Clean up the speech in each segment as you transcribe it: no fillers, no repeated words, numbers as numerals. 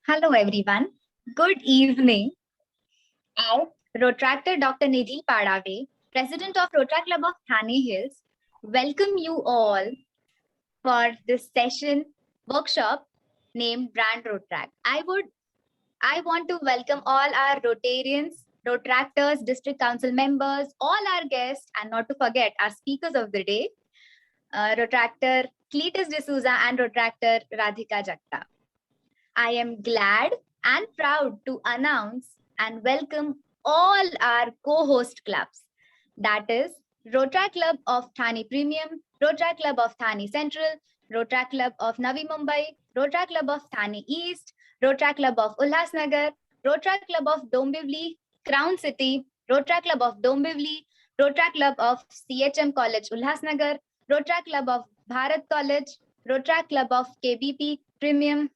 Hello, everyone. Good evening. I, Rotractor Dr. Nidhi Padave, President of Rotrac Club of Thane Hills, welcome you all for this session workshop named Brand Rotrac. I want to welcome all our Rotarians, Rotractors, District Council members, all our guests, and not to forget our speakers of the day, Rotractor Cletus D'Souza and Rotractor Radhika Jagtap. I am glad and proud to announce and welcome all our co-host clubs. That is Rotaract Club of Thane Premium, Rotaract Club of Thane Central, Rotaract Club of Navi Mumbai, Rotaract Club of Thane East, Rotaract Club of Ulhasnagar, Rotaract Club of Dombivli, Crown City, Rotaract Club of Dombivli, Rotaract Club of CHM College Ulhasnagar, Rotaract Club of Bharat College, Rotaract Club of KBP Premium,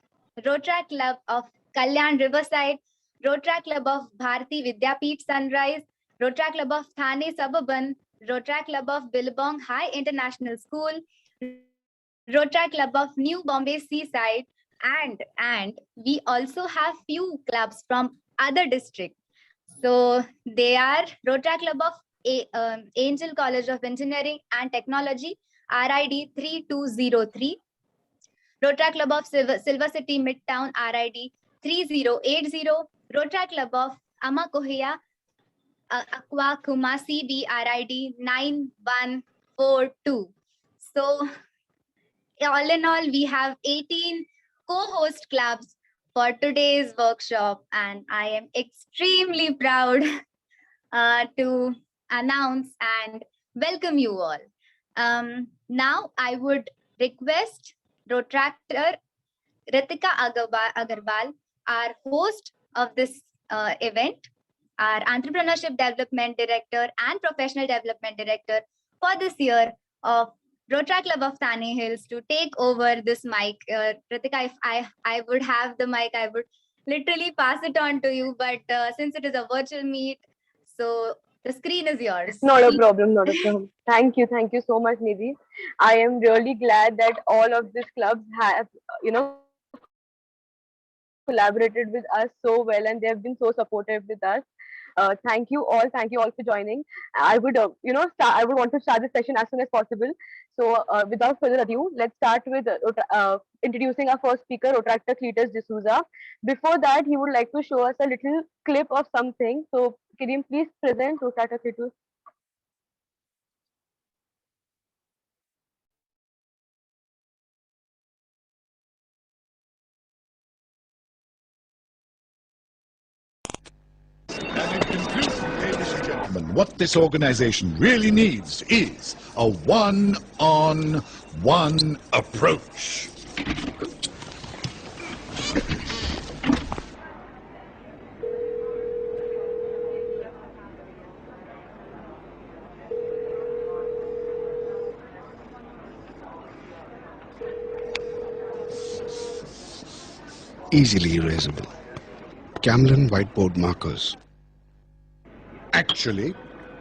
Rotaract Club of Kalyan Riverside, Rotaract Club of Bharati Vidyapeeth Sunrise, Rotaract Club of Thane Suburban, Rotaract Club of Billabong High International School, Rotaract Club of New Bombay Seaside, and we also have few clubs from other districts. So they are Rotaract Club of Angel College of Engineering and Technology, RID 3203. Rotaract Club of Silver City Midtown, RID 3080. Rotaract Club of Amakohia, Aqua Kumasi, BRID 9142. So all in all, we have 18 co-host clubs for today's workshop, and I am extremely proud to announce and welcome you all. Now I would request Rotractor Ritika Agarwal, our host of this event, our Entrepreneurship Development Director and Professional Development Director for this year of Rotaract Club of Thane Hills, to take over this mic. Ritika, if I would have the mic, I would literally pass it on to you. But since it is a virtual meet, so the screen is yours. Not a problem, not a problem. Thank you so much, Nidhi. I am really glad that all of these clubs have, collaborated with us so well, and they have been so supportive with us. Thank you all for joining. I would, I would want to start this session as soon as possible. So, without further ado, let's start with introducing our first speaker, Rotractor Cletus D'Souza. Before that, he would like to show us a little clip of something. So, can you please present Rotractor Cletus? And in conclusion, ladies and gentlemen, what this organization really needs is a one-on-one approach. Easily erasable. Camlin whiteboard markers. Actually,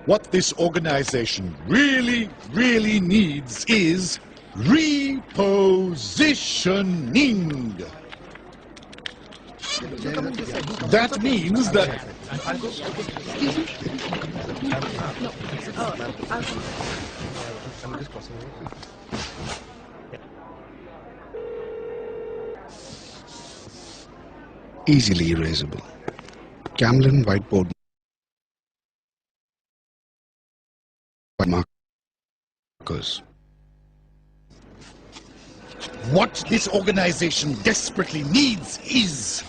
what this organization really needs is repositioning. That means that Easily erasable. Camlin whiteboard markers. what this organization desperately needs is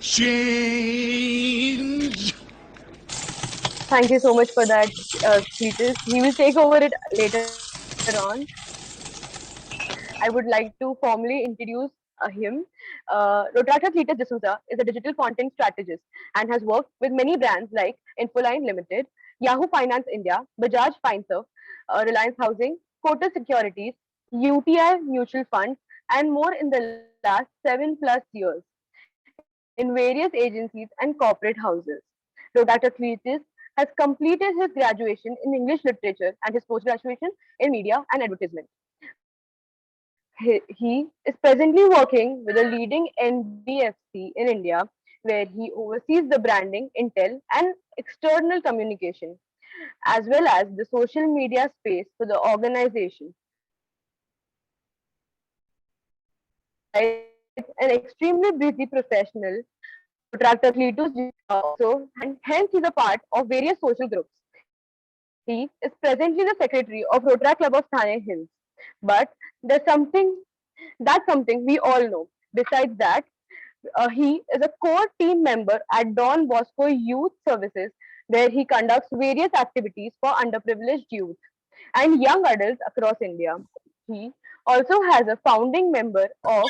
change. Thank you so much for that, Cletus. He will take over it later on. I would like to formally introduce him. Rodrata Cletus D'Souza is a digital content strategist and has worked with many brands like Infoline Limited, Yahoo Finance India, Bajaj Finserv, Reliance Housing, Kotak Securities, UTI Mutual Fund, and more in the last 7+ years in various agencies and corporate houses. Rodrata Cletus has completed his graduation in English literature and his post-graduation in media and advertisement. His He is presently working with a leading NBFC in India, where he oversees the branding, intel, and external communication, as well as the social media space for the organization. Besides an extremely busy professional, Protractor Cletus also, and hence he's a part of various social groups. He is presently the secretary of Rotary Club of Thane Hills. But there's something we all know. Besides that, he is a core team member at Don Bosco Youth Services, where he conducts various activities for underprivileged youth and young adults across India. He also has a founding member of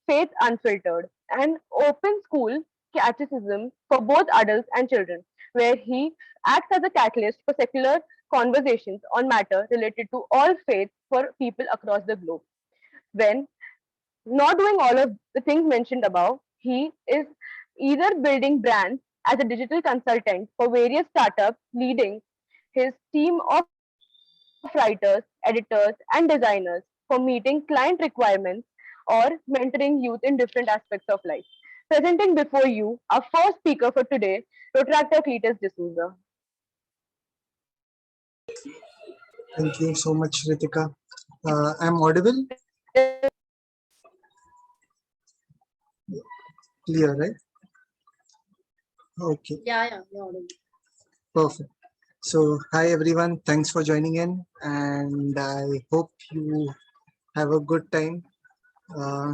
Faith Unfiltered, an open school catechism for both adults and children, where he acts as a catalyst for secular conversations on matter related to all faiths for people across the globe. When not doing all of the things mentioned above, he is either building brands as a digital consultant for various startups, leading his team of writers, editors, and designers for meeting client requirements or mentoring youth in different aspects of life. Presenting before you our first speaker for today, Protractor Cletus D'Souza. Thank you so much, Ritika. I'm audible? Clear, right? Okay, Yeah, you're audible. perfect. So, hi everyone. Thanks for joining in, and I hope you have a good time.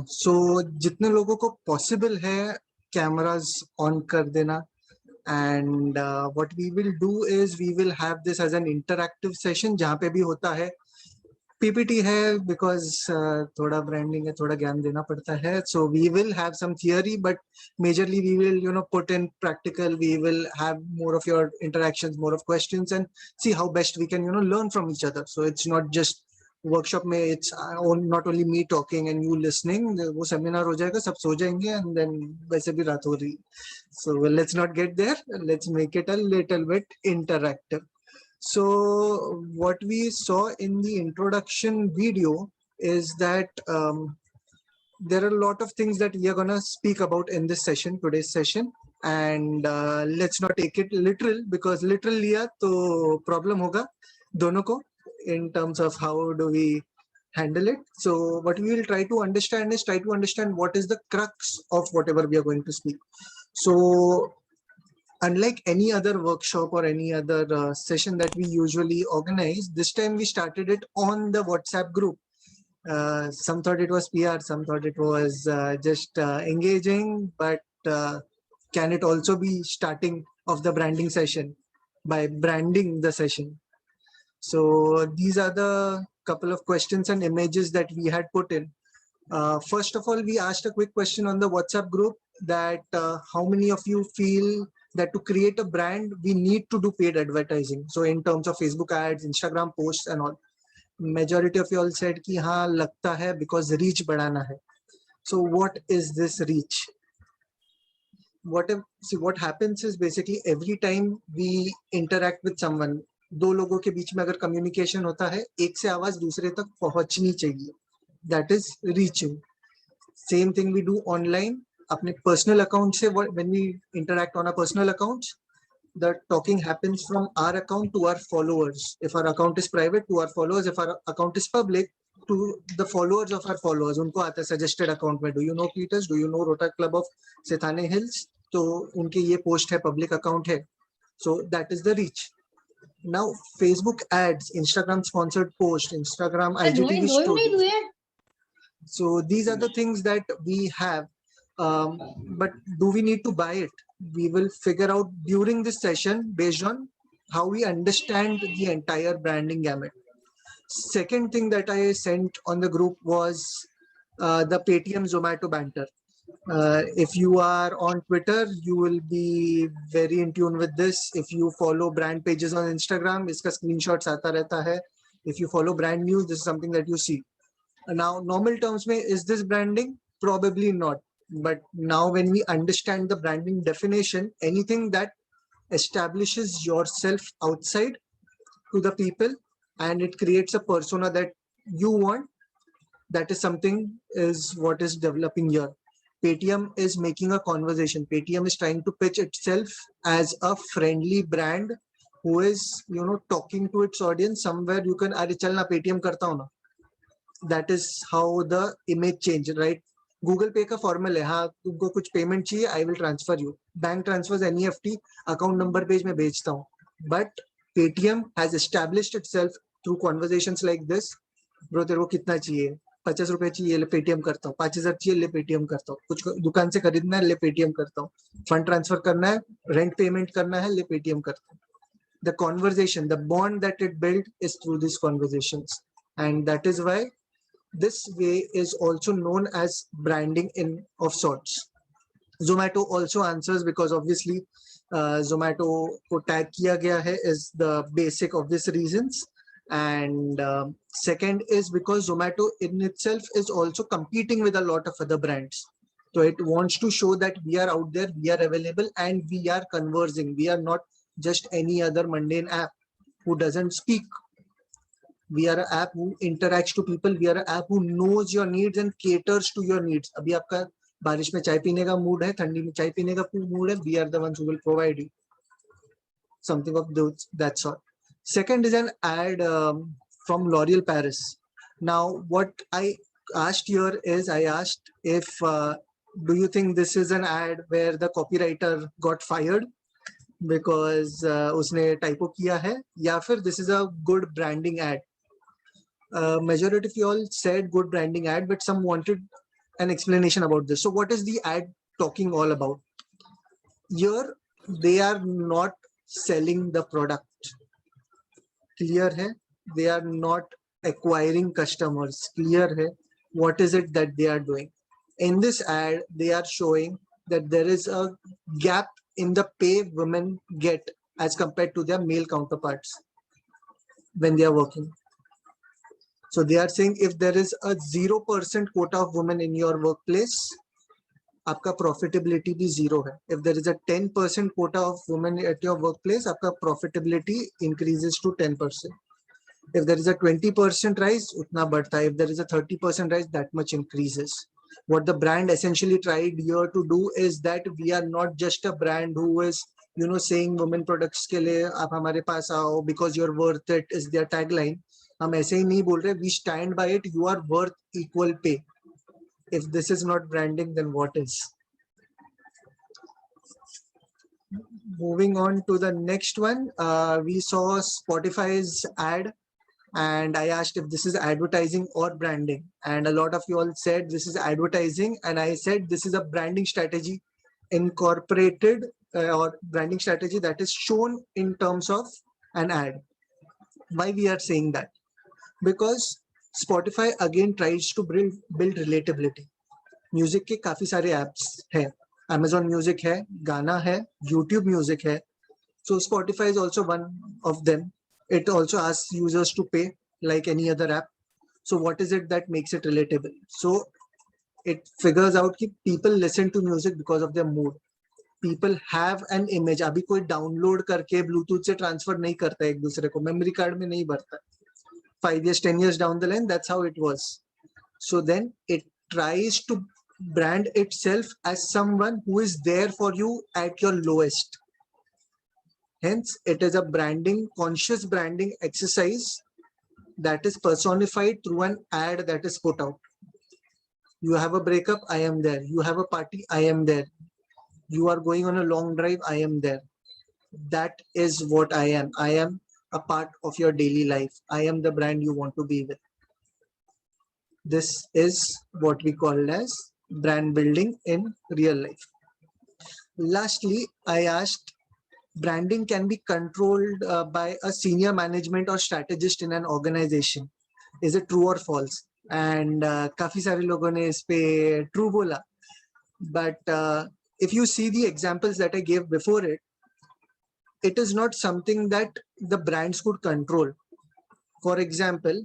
So, जितने लोगों को possible है cameras on कर देना, and what we will do is we will have this as an interactive session जहाँ पे भी होता है PPT है because थोड़ा branding है, थोड़ा ज्ञान देना पड़ता है. So we will have some theory, but majorly we will put in practical. We will have more of your interactions, more of questions, and see how best we can learn from each other. So it's not just workshop में it's not only me talking and you listening. वो seminar हो जाएगा, सब सो जाएंगे, and then वैसे भी रात हो रही. So well, let's not get there. Let's make it a little bit interactive. So what we saw in the introduction video is that there are a lot of things that we are going to speak about in this session, today's session. And let's not take it literal, because literal liya to problem hoga dono ko in terms of how do we handle it. So what we will try to understand is what is the crux of whatever we are going to speak. So unlike any other workshop or any other session that we usually organize, this time we started it on the WhatsApp group. Some thought it was PR, some thought it was just engaging, but can it also be starting of the branding session by branding the session? So these are the couple of questions and images that we had put in. First of all, we asked a quick question on the WhatsApp group that how many of you feel that to create a brand, we need to do paid advertising. So in terms of Facebook ads, Instagram posts and all. Majority of you all said कि हाँ लगता है because reach बढ़ाना है. So what is this reach? What happens is basically every time we interact with someone, दो लोगों के बीच में अगर communication होता है, एक से आवाज दूसरे तक पहुंचनी चाहिए. That is reaching. Same thing we do online. अपने personal account से when we interact on our personal accounts, the talking happens from our account to our followers. If our account is private, to our followers. If our account is public, to the followers of our followers. उनको आता है suggested account में. Do you know Cletus? Do you know Rotary Club of Thane Hills? तो उनके ये post है, public account है. So that is the reach. Now Facebook ads, Instagram sponsored post, Instagram IGTV stories. So these are the things that we have, but do we need to buy it? We will figure out during this session based on how we understand the entire branding gamut. Second thing that I sent on the group was the Paytm Zomato banter. If you are on Twitter, you will be very in tune with this. If you follow brand pages on Instagram, iska screenshots aata rehta hai. If you follow brand news, this is something that you see. Now, normal terms mein, is this branding? Probably not. But now when we understand the branding definition, anything that establishes yourself outside to the people and it creates a persona that you want, that is something is what is developing here. Paytm is making a conversation. Paytm is trying to pitch itself as a friendly brand who is, talking to its audience. Somewhere you can, अरे चल ना Paytm करता हूँ ना. That is how the image change, right? Google पे का formal है, हाँ तुमको कुछ पेमेंट चाहिए, I will transfer you. Bank transfer, NEFT, account number page में भेजता हूँ. But Paytm has established itself through conversations like this. Bro तेरे को कितना चाहिए, 50 रुपए चाहिए, ले पेटीएम करता हूँ. 5000 चाहिए, ले पेटीएम करता हूँ. कुछ दुकान से खरीदना है, ले पेटीएम करता हूँ. फंड ट्रांसफर करना है, रेंट पेमेंट करना है, ले पेटीएम करता हूँ. The conversation, the bond that it built is through these conversations, and that is why this way is also known as branding in of sorts. Zomato also answers because obviously Zomato को tag किया गया है is the basic obvious reasons, and second is because Zomato in itself is also competing with a lot of other brands. So it wants to show that we are out there, we are available, and we are conversing. We are not just any other mundane app who doesn't speak. We are an app who interacts to people. We are an app who knows your needs and caters to your needs. अभी आपका बारिश में चाय पीने का mood है, ठंडी में चाय पीने का मूड है. We are the ones who will provide you something of that sort. Second is an ad from L'Oreal Paris. Now, what I asked here is, I asked if do you think this is an ad where the copywriter got fired because उसने typo किया है, या फिर this is a good branding ad. Majority of you all said good branding ad, but some wanted an explanation about this. So what is the ad talking all about? Here, they are not selling the product. Clear hai? They are not acquiring customers. Clear hai? What is it that they are doing? In this ad, they are showing that there is a gap in the pay women get as compared to their male counterparts when they are working. So they are saying if there is a 0% quota of women in your workplace, आपका profitability भी zero है. If there is a 10% quota of women at your workplace, आपका profitability increases to 10%. If there is a 20% rise, उतना बढ़ता है. If there is a 30% rise, that much increases. What the brand essentially tried here to do is that we are not just a brand who is, saying women products के लिए आप हमारे पास आओ because you're worth it is their tagline. हम ऐसे ही नहीं बोल रहे. We stand by it. You are worth equal pay. If this is not branding, then what is? Moving on to the next one, we saw Spotify's ad, and I asked if this is advertising or branding, and a lot of you all said this is advertising, and I said this is a branding strategy incorporated or branding strategy that is shown in terms of an ad. Why we are saying that? Because Spotify again tries to build relatability. Music के काफी सारे apps हैं. Amazon Music है, Gaana है, YouTube Music है. So Spotify is also one of them. It also asks users to pay like any other app. So what is it that makes it relatable? So it figures out that people listen to music because of their mood. People have an image. अभी कोई download करके Bluetooth से transfer नहीं करता एक दूसरे को, memory card में नहीं भरता. 5 years, 10 years down the line, that's how it was. So then it tries to brand itself as someone who is there for you at your lowest. Hence, it is a conscious branding exercise that is personified through an ad that is put out. You have a breakup, I am there. You have a party, I am there. You are going on a long drive, I am there. That is what I am. I am a part of your daily life. I am the brand you want to be with. This is what we call as brand building in real life. Lastly, I asked, branding can be controlled by a senior management or strategist in an organization. Is it true or false? And काफी सारे लोगों ने इस पे true बोला. But if you see the examples that I gave before it, it is not something that the brands could control. For example,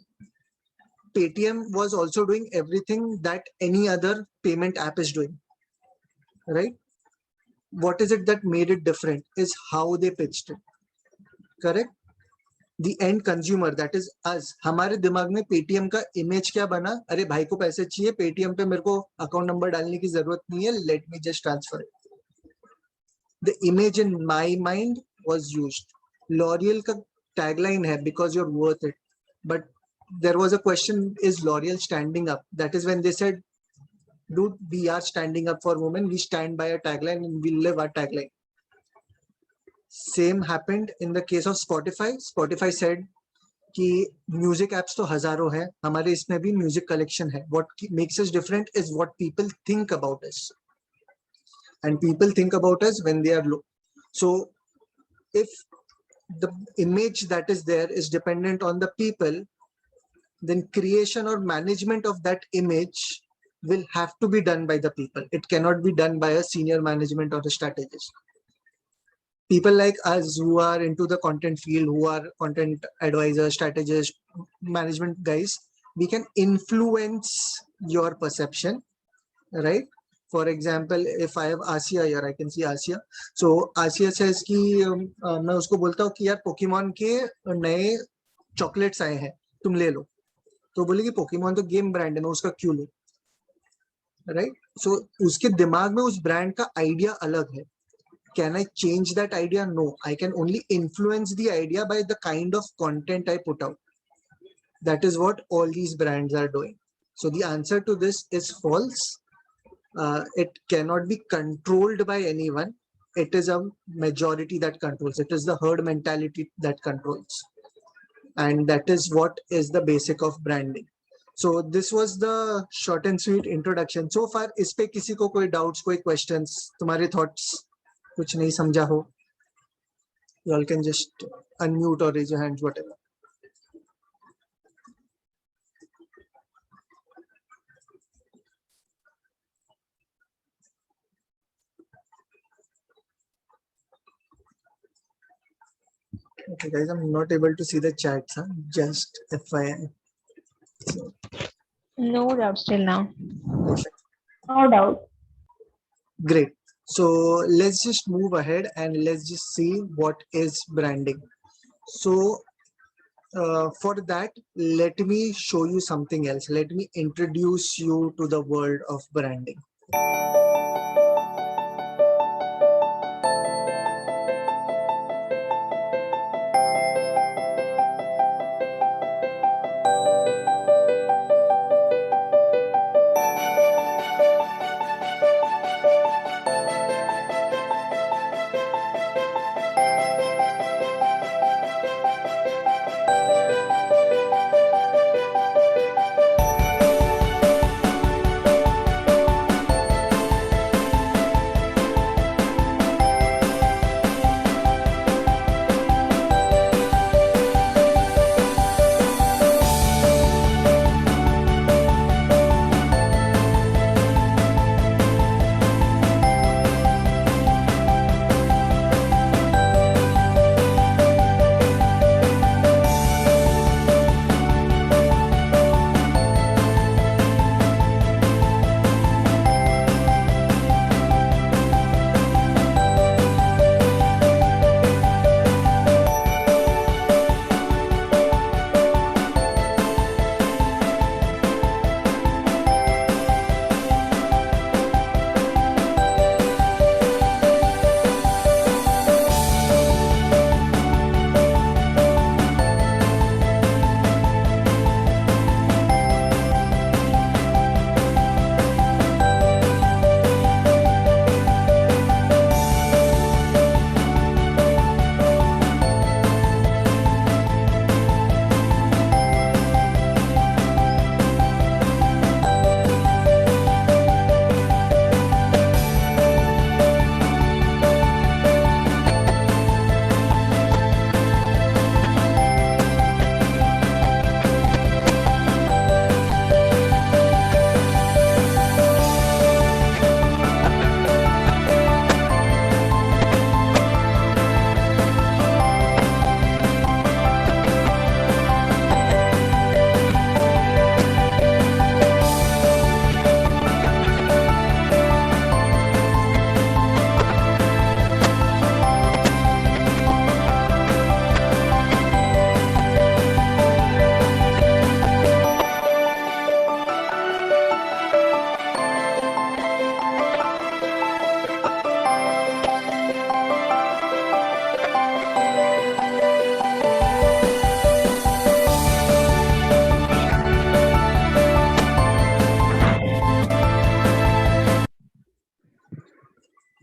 Paytm was also doing everything that any other payment app is doing, right? What is it that made it different is how they pitched it, correct? the end consumer, that is us, हमारे दिमाग में Paytm का image क्या बना, अरे भाई को पैसे चाहिए, पेटीएम पे मेरे को अकाउंट नंबर डालने की जरूरत नहीं है, let me just transfer it. The image in my mind was used. L'Oreal का tagline है because you're worth it, but there was a question, is L'Oreal standing up? That is when they said, dude, we are standing up for women, we stand by a tagline and we live our tagline. Same happened in the case of Spotify. Spotify said कि music apps तो हजारों हैं, हमारे इसमें भी music collection है. What makes us different is what people think about us, and people think about us when they are low. So if the image that is there is dependent on the people, then creation or management of that image will have to be done by the people. It cannot be done by a senior management or a strategist. People like us who are into the content field, who are content advisors, strategists, management guys, we can influence your perception, right? For example, if I have Asia here, I can see Asia. So Asia says कि मैं उसको बोलता हूँ कि यार Pokemon के नए chocolates आए हैं, तुम ले लो. तो बोले कि पोकेमॉन तो गेम ब्रांड है, मैं उसका क्यों लूं, राइट? सो उसके दिमाग में उस ब्रांड का आइडिया अलग है. Can I change that idea? No, I can only influence the idea by the kind of content I put out. That is what all these brands are doing. So the answer to this is false. It cannot be controlled by anyone. It is a majority that controls. It is the herd mentality that controls. And that is what is the basic of branding. So this was the short and sweet introduction. So far, इस पे किसी को कोई doubts, कोई questions, तुम्हारे thoughts, कुछ नहीं समझा हो, you all can just unmute or raise your hands, whatever. Okay, guys, I'm not able to see the chats, huh? Just FYI. So, No doubt still now. perfect. No doubt. Great. So let's just move ahead and let's just see what is branding. So for that, let me show you something else. Let me introduce you to the world of branding.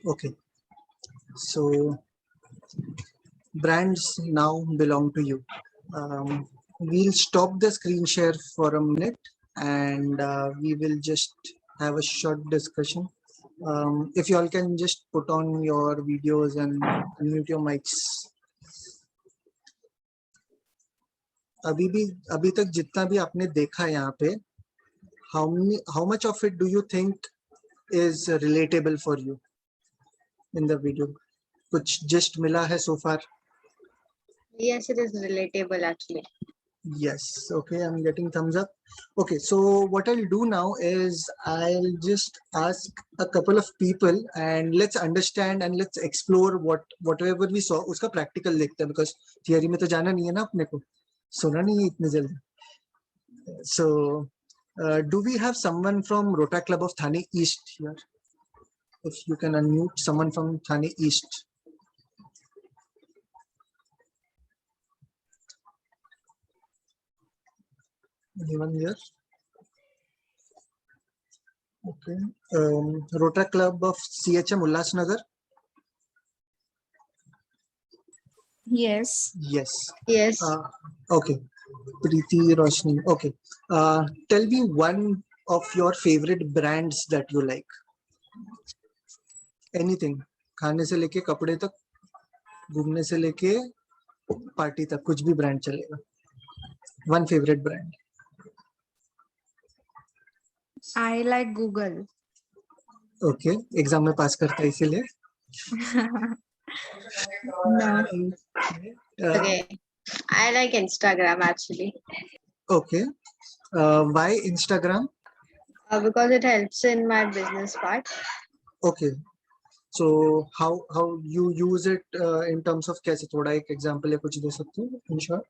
Okay. So brands now belong to you. We'll stop the screen share for a minute and we will just have a short discussion. If you all can just put on your videos and unmute your mics. अभी तक जितना भी आपने देखा यहाँ पे, how much of it do you think is relatable for you in the video? कुछ gist मिला है so far? Yes, it is relatable actually. Yes. Okay, I'm getting thumbs up. Okay, so what I'll do now is I'll just ask a couple of people and let's understand and let's explore whatever we saw. उसका practical देखते हैं because theory में तो जाना नहीं है ना अपने को, सुना नहीं है इतने जल्दी. So, do we have someone from Rotary Club of Thane East here? If you can unmute someone from Thane East. Anyone here? Okay. Rotary Club of CHM Ulhasnagar? Yes. Yes. Yes. Okay. Preeti Roshni. Okay. Tell me one of your favorite brands that you like. Anything. खाने से लेके कपड़े तक, घूमने से लेके party तक, कुछ भी ब्रांड चलेगा. One favorite brand. I like Google. Okay. Exam में पास करता है इसीलिए. No. Okay. I like Instagram actually. Okay. Why Instagram? Because it helps in my business part. Okay. So how you use it in terms of कैसे, थोड़ा एक example या कुछ दे सकते हो in short?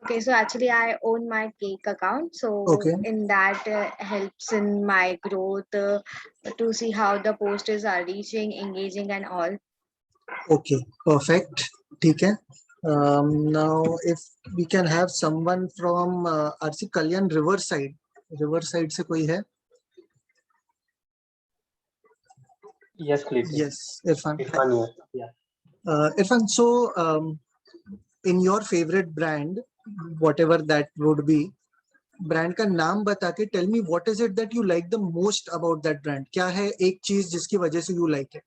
Okay, so actually I own my cake account. So Okay. in that helps in my growth to see how the posters are reaching, engaging and all. Okay, perfect. ठीक है. Now if we can have someone from RC Kalyan Riverside. Riverside से कोई है? Yes, please. Yes, Irfan. Irfan here. Yeah. Irfan, so in your favorite brand, whatever that would be, brand का नाम बता के tell me what is it that you like the most about that brand? क्या है एक चीज जिसकी वजह से you like it?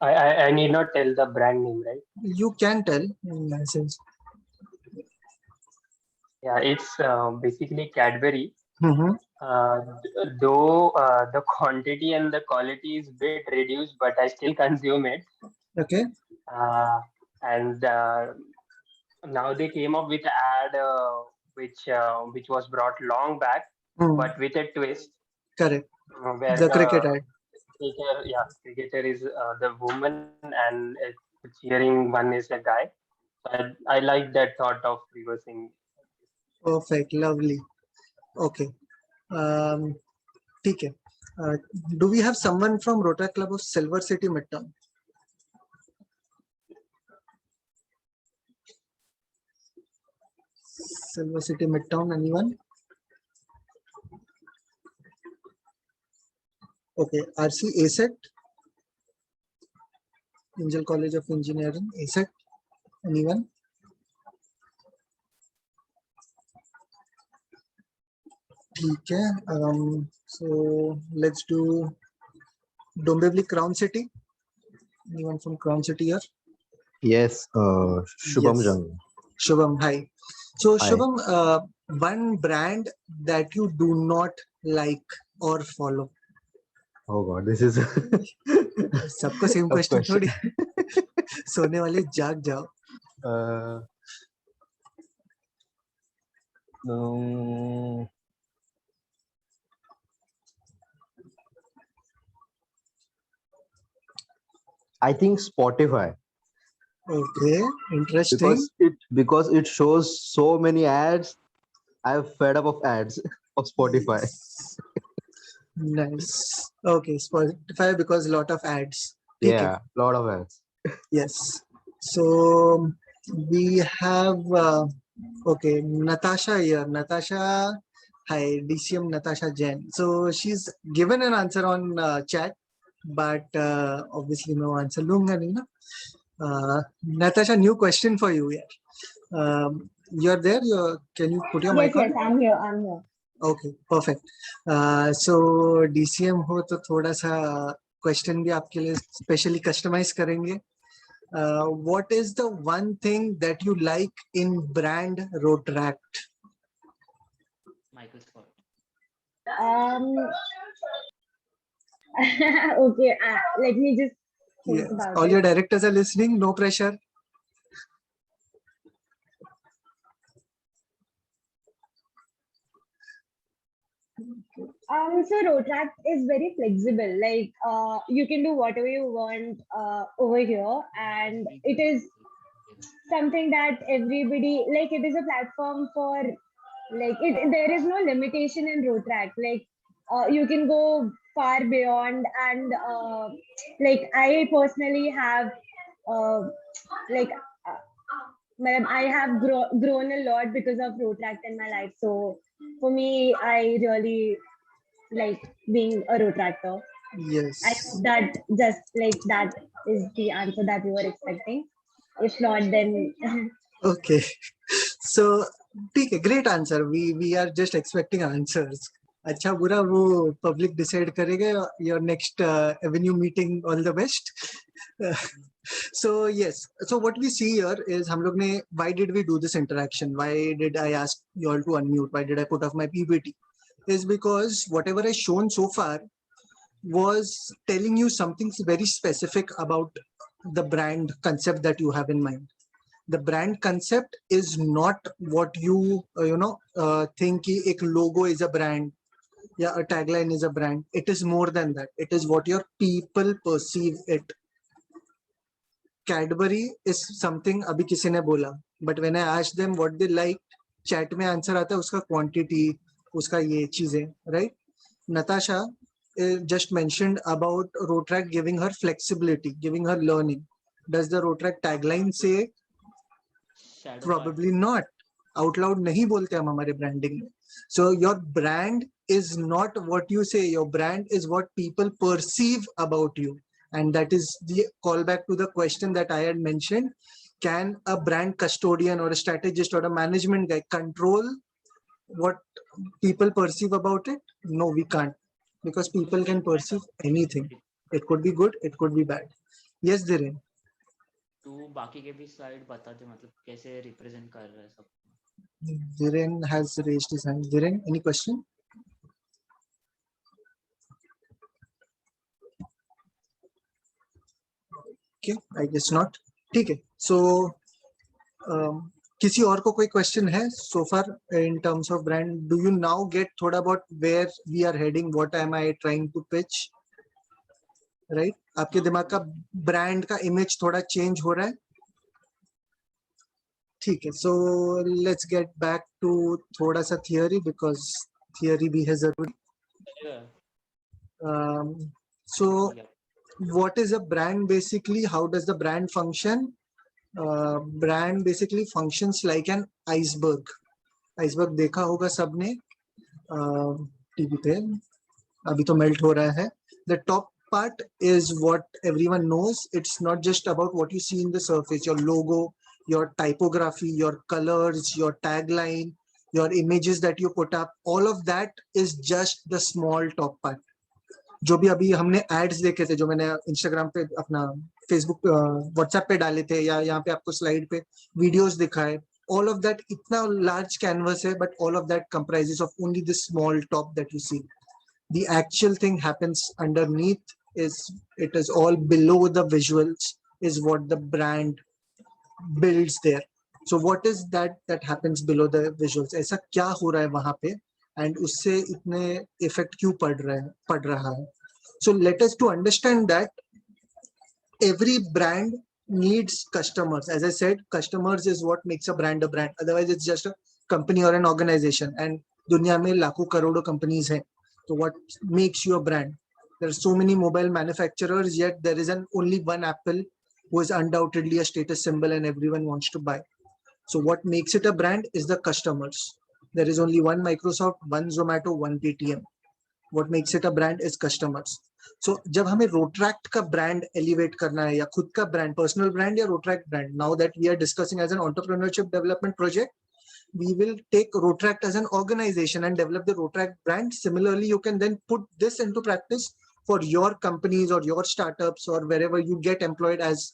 I need not tell the brand name, right? You can tell in essence. Yeah, it's basically Cadbury. Mm-hmm. Though the quantity and the quality is bit reduced, but I still consume it. Okay. And now they came up with ad which was brought long back, but with a twist. Correct. Where The cricket ad. Cricketer is the woman and the cheering one is a guy. So I like that thought of reversing. Perfect. Lovely. Okay. ठीक है. Do we have someone from Rotary Club of Silver City Midtown? Silver City Midtown, anyone? Okay, RC ASET, Angel College of Engineering, ASET, anyone? ठीक है. So let's do Dombivli Crown City. Anyone from Crown City here? Yes, Shubham Yes. Jang. Shubham, hi. So Hi. Shubham, one brand that you do not like or follow. Oh God, this is सबको same Tough question question. थोड़ी. सोने वाले जाग जाओ. I think Spotify Okay, interesting. because it shows so many ads. I'm fed up of ads of Spotify. Nice. Okay, Spotify because lot of ads. ठीक है. Yeah, lot of ads. Yes. So we have Okay, Natasha here. Natasha, hi, DCM Natasha Jain. So she's given an answer on chat, but obviously no answer lunga nahi na. Natasha, new question for you here. You're there. Can you put your Yes, mic on? yes, I'm here. I'm here. Okay, perfect. So DCM हो तो थोड़ा सा question भी आपके लिए specially customize करेंगे. What is the one thing that you like in brand Rotaract? Michael Scott. Okay, let me just think Yes. about All it. your directors are listening. No pressure. So Rotaract is very flexible. Like you can do whatever you want over here, and it is something that everybody like. It is a platform for like it. There is no limitation in Rotaract. Like you can go far beyond, and like I personally have like. I have grown a lot because of Rotaract in my life. So for me, I really like being a Rotaractor. Yes. I hope that just like that is the answer that we were expecting. If not, then Okay. So, ठीक है, great answer. We are just expecting answers. अच्छा बुरा वो public decide करेगा. Your next avenue meeting, all the best. So yes, so what we see here is हम लोग ने why did we do this interaction? Why did I ask you all to unmute? Why did I put off my PPT? Is because whatever I've shown so far was telling you something very specific about the brand concept that you have in mind. The brand concept is not what you think कि एक logo is a brand या a tagline is a brand. It is more than that. It is what your people perceive it. Cadbury is something अभी किसी ने बोला, but when I asked them what they like, chat में answer आता है उसका quantity, उसका ये चीजें, right? Natasha just mentioned about Rotaract giving her flexibility, giving her learning. Does the Rotaract tagline say? Shadow Probably not. Out loud नहीं बोलते हम हमारे branding में. So your brand is not what you say. Your brand is what people perceive about you. And that is the callback to the question that I had mentioned. Can a brand custodian or a strategist or a management guy control what people perceive about it? No, we can't. Because people can perceive anything. It could be good, it could be bad. Yes, Dhiren. तू बाकी के भी slide बता दे मतलब कैसे represent कर रहा है सब. Dhiren has raised his hand. Dhiren, any question? Okay, I guess not. ठीक है. So किसी और को कोई क्वेश्चन है so far in terms of brand? Do you now get थोड़ा about where we are heading? What am I trying to pitch? Right? आपके दिमाग का brand का image थोड़ा change हो रहा है? ठीक है. So let's get back to थोड़ा सा theory because theory भी है जरूरी. So what is a brand basically? How does the brand function? Brand basically functions like an iceberg. Iceberg देखा होगा सबने टीवी पे. अभी तो melt हो रहा है. The top part is what everyone knows. It's not just about what you see in the surface. Your logo, your typography, your colors, your tagline, your images that you put up. All of that is just the small top part. जो भी अभी हमने ads देखे थे जो मैंने Instagram पे अपना फेसबुक व्हाट्सएप पे डाले थे या यहाँ पे आपको स्लाइड पे वीडियोस दिखाए, all of that इतना large canvas है, but all of that comprises of only this small top that you see. The actual thing happens underneath. It is all below the visuals is what the brand builds there. So what is that happens below the visuals? ऐसा क्या हो रहा है वहां पे and उससे इतने effect क्यों पड़ रहा है? So let us to understand that every brand needs customers. As I said, customers is what makes a brand a brand. Otherwise, it's just a company or an organization. And दुनिया में लाखों करोड़ों companies हैं. So what makes you a brand? There are so many mobile manufacturers, yet there is only one Apple who is undoubtedly a status symbol and everyone wants to buy. So what makes it a brand is the customers. There is only one Microsoft, one Zomato, one Paytm. What makes it a brand is customers. So जब हमें Rotract का brand elevate करना है या खुद का brand, personal brand या Rotract brand, now that we are discussing as an entrepreneurship development project, we will take Rotract as an organization and develop the Rotract brand. Similarly, you can then put this into practice for your companies or your startups or wherever you get employed as,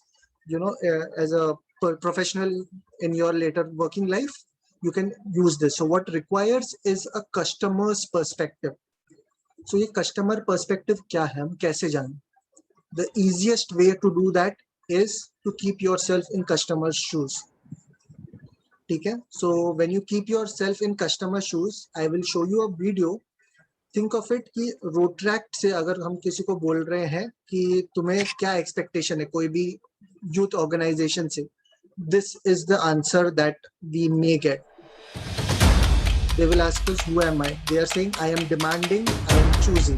as a professional in your later working life. You can use this. So what requires is a customer's perspective. So ये customer perspective क्या है, हम कैसे जानें? The easiest way to do that is to keep yourself in customer's shoes. ठीक है? So when you keep yourself in customer's shoes, I will show you a video. Think of it कि Rotract से अगर हम किसी को बोल रहे हैं कि तुम्हें क्या expectation है कोई भी youth organization से, this is the answer that we may get. They will ask us, who am I? They are saying, I am demanding, I am choosing.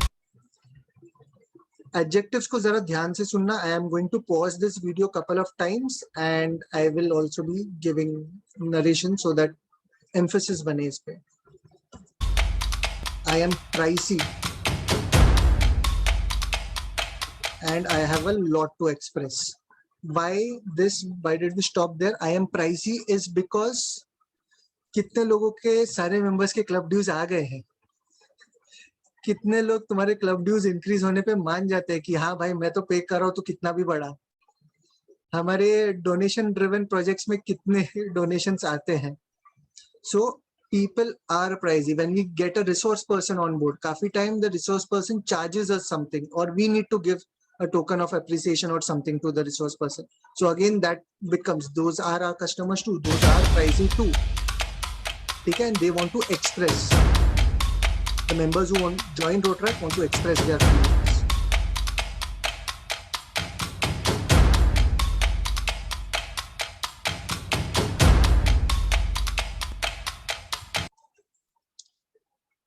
Adjectives को जरा ध्यान से सुनना. I am going to pause this video couple of times and I will also be giving narration so that emphasis बने इस पे. I am pricey and I have a lot to express. Why did we stop there? I am pricey is because कितने लोगों के सारे members के club dues आ गए हैं? कितने लोग तुम्हारे क्लब ड्यूज इंक्रीज होने पे मान जाते हैं कि हाँ भाई मैं तो पे कर रहा हूँ तो कितना भी बढ़ा? हमारे डोनेशन ड्रिवन प्रोजेक्ट्स में कितने डोनेशंस आते हैं? सो people are pricey. When we get a resource person on board, काफी time the resource person charges us something or we need to give a token of appreciation or something to the resource person. So again that becomes, those are our customers too, those are pricey too. Okay, and they want to express. The members who want join Rotract want to express their feelings.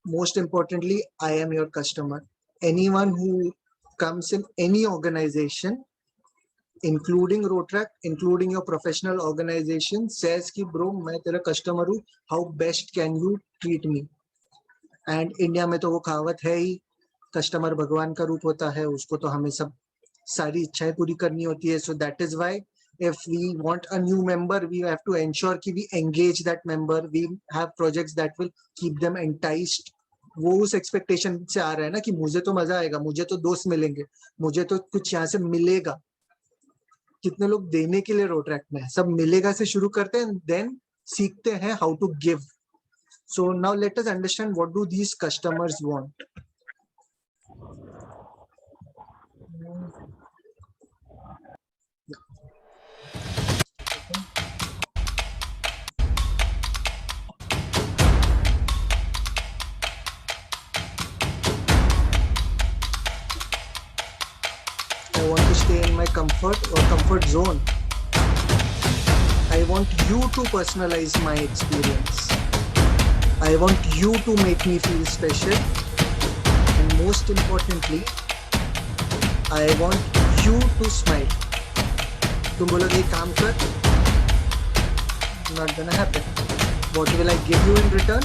Most importantly, I am your customer. Anyone who comes in any organization, including Rotract, including your professional organization, says कि bro मैं तेरा customer हूँ, how best can you treat me? And India में तो वो कहावत है ही, customer भगवान का रूप होता है, उसको तो हमें सब सारी इच्छाएं पूरी करनी होती है. So that is why if we want a new member, we have to ensure कि we engage that member. We have projects that will keep them enticed. वो उस एक्सपेक्टेशन से आ रहा है ना कि मुझे तो मजा आएगा, मुझे तो दोस्त मिलेंगे, मुझे तो कुछ यहाँ से मिलेगा. कितने लोग देने के लिए Rotract में है? सब मिलेगा से शुरू करते हैं, then सीखते हैं how to give. So now let us understand what do these customers want. I want to stay in my comfort zone. I want you to personalize my experience. I want you to make me feel special. And most importantly, I want you to smile. तुम बोलोगे काम कर, not gonna happen. What will I give you in return?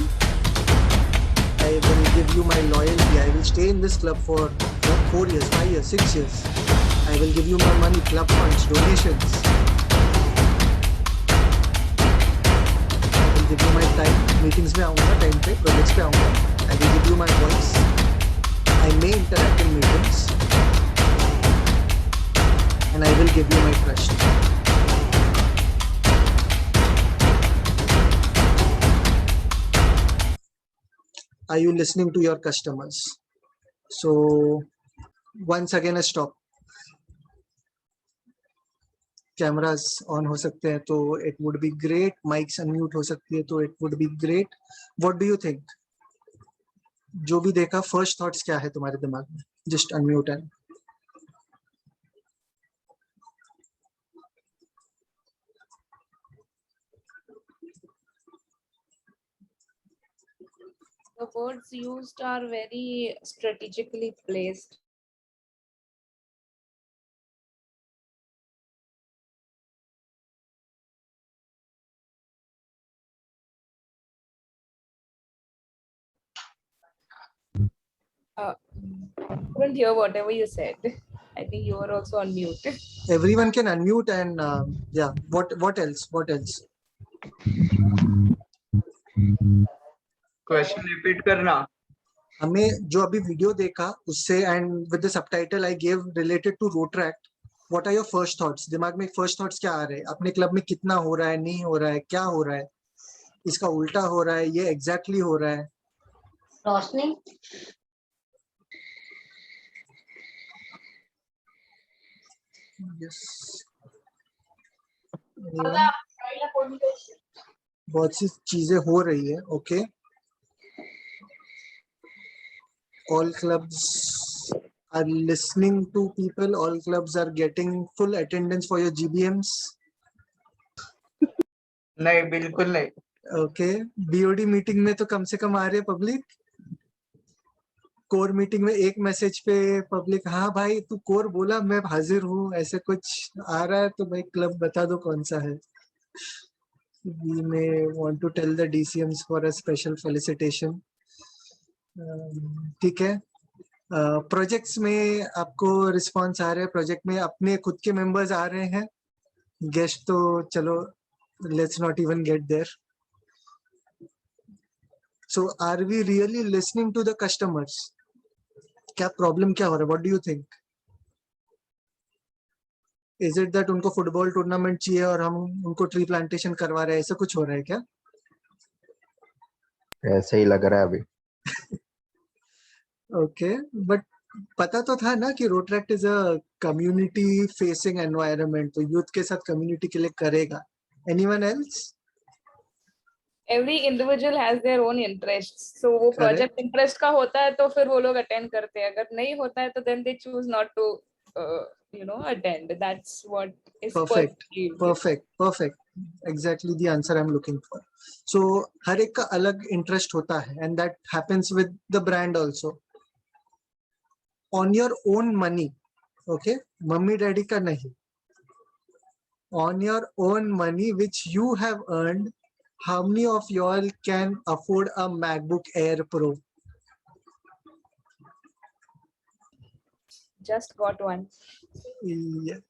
I will give you my loyalty. I will stay in this club for 4 years, 5 years, 6 years. I will give you my money, club funds, donations. I will give you my time. Meetings में आऊँगा, time पे, projects पे आऊँगा. I will give you my voice. I may interact in meetings. And I will give you my trust. Are you listening to your customers? So once again a stop. Cameras on हो सकते हैं तो it would be great. Mics unmute हो सकती है तो it would be great. What do you think? जो भी देखा, first thoughts क्या है तुम्हारे दिमाग में? Just unmute and the words used are very strategically placed. Couldn't hear whatever you said. I think you were also on mute. Everyone can unmute and yeah. What else? What else? Question repeat करना. हमें जो अभी video देखा उससे and with the subtitle I give related to Rotaract, what are your first thoughts? दिमाग में first thoughts क्या आ रहे हैं? अपने क्लब में कितना हो रहा है, नहीं हो रहा है, क्या हो रहा है, इसका उल्टा हो रहा है, ये एग्जैक्टली हो रहा है? रोशनी. यस, बहुत सी चीजें हो रही है. Okay, all clubs are listening to people, all clubs are getting full attendance for your GBMs. नहीं, बिल्कुल नहीं. ओके, बीओडी मीटिंग में तो कम से कम आ रहे पब्लिक. कोर मीटिंग में एक मैसेज पे पब्लिक, हाँ भाई तू कोर बोला मैं हाजिर हूँ, ऐसे कुछ आ रहा है तो भाई क्लब बता दो कौन सा है. We may want to tell the DCMs for a special felicitation. ठीक है. प्रोजेक्ट्स में आपको रिस्पांस आ रहे हैं, प्रोजेक्ट में अपने खुद के मेंबर्स आ रहे हैं, गेस्ट तो चलो let's not even get there. So are we really listening to the customers? क्या प्रॉब्लम क्या हो रहा है? What do you think? Is it that उनको फुटबॉल टूर्नामेंट चाहिए और हम उनको ट्री प्लांटेशन करवा रहे हैं? ऐसा कुछ हो रहा है क्या? ऐसे ही लग रहा है अभी. ओके, बट पता तो था ना कि Rotaract is a community facing environment, तो यूथ के साथ कम्युनिटी के लिए करेगा. Anyone else? Every individual has their own interests. So वो project interest का होता है तो फिर वो लोग attend करते हैं. अगर नहीं होता है तो then they choose not to attend. That's what is perfect. Exactly the answer I'm looking for. So हर एक का अलग इंटरेस्ट होता है and that happens with the brand also. On your own money, okay, mummy daddy का नहीं, on your own money which you have earned, how many of y'all can afford a MacBook Air Pro? Just got one. Yeah.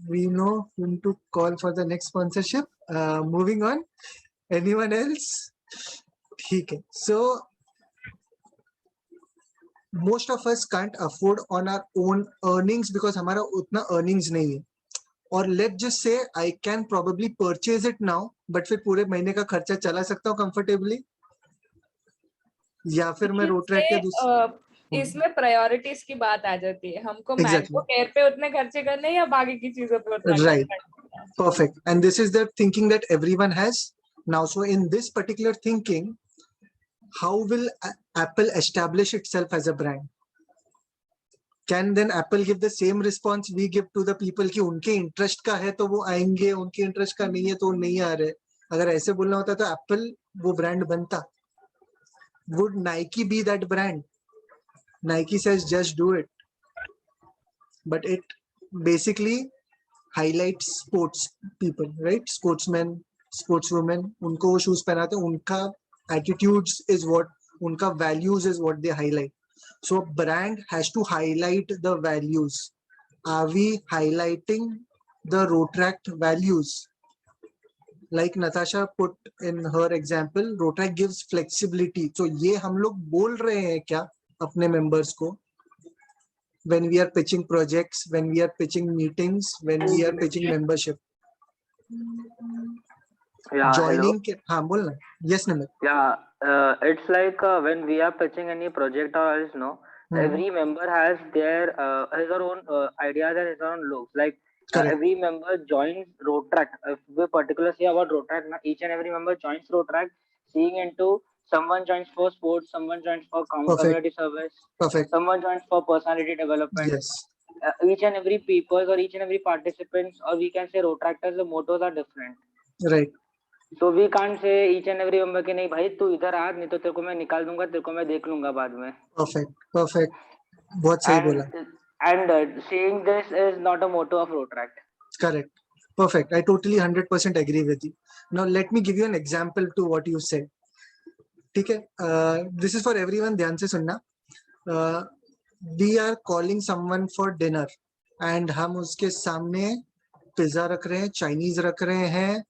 We know whom to call for the next sponsorship. Moving on. Anyone else? ठीक है. So most of us can't afford on our own earnings because हमारा उतना earnings नहीं है. और let's just say I can probably purchase it now, but फिर पूरे महीने का खर्चा चला सकता हूँ comfortably, या फिर मैं रोट्रैक्ट के दूसरे इसमें प्रायोरिटीज की बात आ जाती है. हमको मैकबुक एयर पे उतने खर्चे करने या बाकी की चीजों पे उतना right. Perfect. And this is the thinking that everyone has now. So in this particular thinking, how will Apple establish itself as a brand? Can then Apple give the same response we give to the people कि उनके interest का है तो वो आएंगे, उनके interest का नहीं है तो नहीं आ रहे? अगर ऐसे बोलना होता तो Apple वो ब्रांड बनता. Would Nike be that brand? Nike says just do it, but it basically highlights sports people, right? Sportsmen, sportswomen, उनको वो शूज पहनाते हैं, उनका attitudes is what, उनका values is what they highlight. So brand has to highlight the values. Are we highlighting the Rotract values? Like Natasha put in her example, Rotract gives flexibility. So ये हम लोग बोल रहे हैं क्या अपने members को? When we are pitching projects, when we are pitching meetings, when we are pitching membership. Yeah, joining के, हाँ बोलना. Yes, Nimit. Yeah, it's like when we are pitching any project or else, no, every member has their his or own ideas and his own looks. Like every member joins Rotract. If we particularly say about Rotract, each and every member joins Rotract, seeing into someone joins for sports, someone joins for community service, someone joins for personality development. Yes. Each and every people or each and every participants, or we can say Rotractors, the mottos are different. Right. So we can't say each and every member कि नहीं भाई तू इधर आ, नहीं तो तेरे को मैं निकाल दूंगा, तेरे को मैं देख लूंगा बाद में. Perfect. बहुत सही बोला. And saying this is not a motto of Rotract. Correct. Perfect. I totally 100% agree with you. Now let me give you an example to what you said. ठीक है, दिस इज फॉर एवरीवन, ध्यान से सुनना. We are calling someone for dinner and हम उसके सामने pizza रख रहे हैं, चाइनीज रख रहे हैं,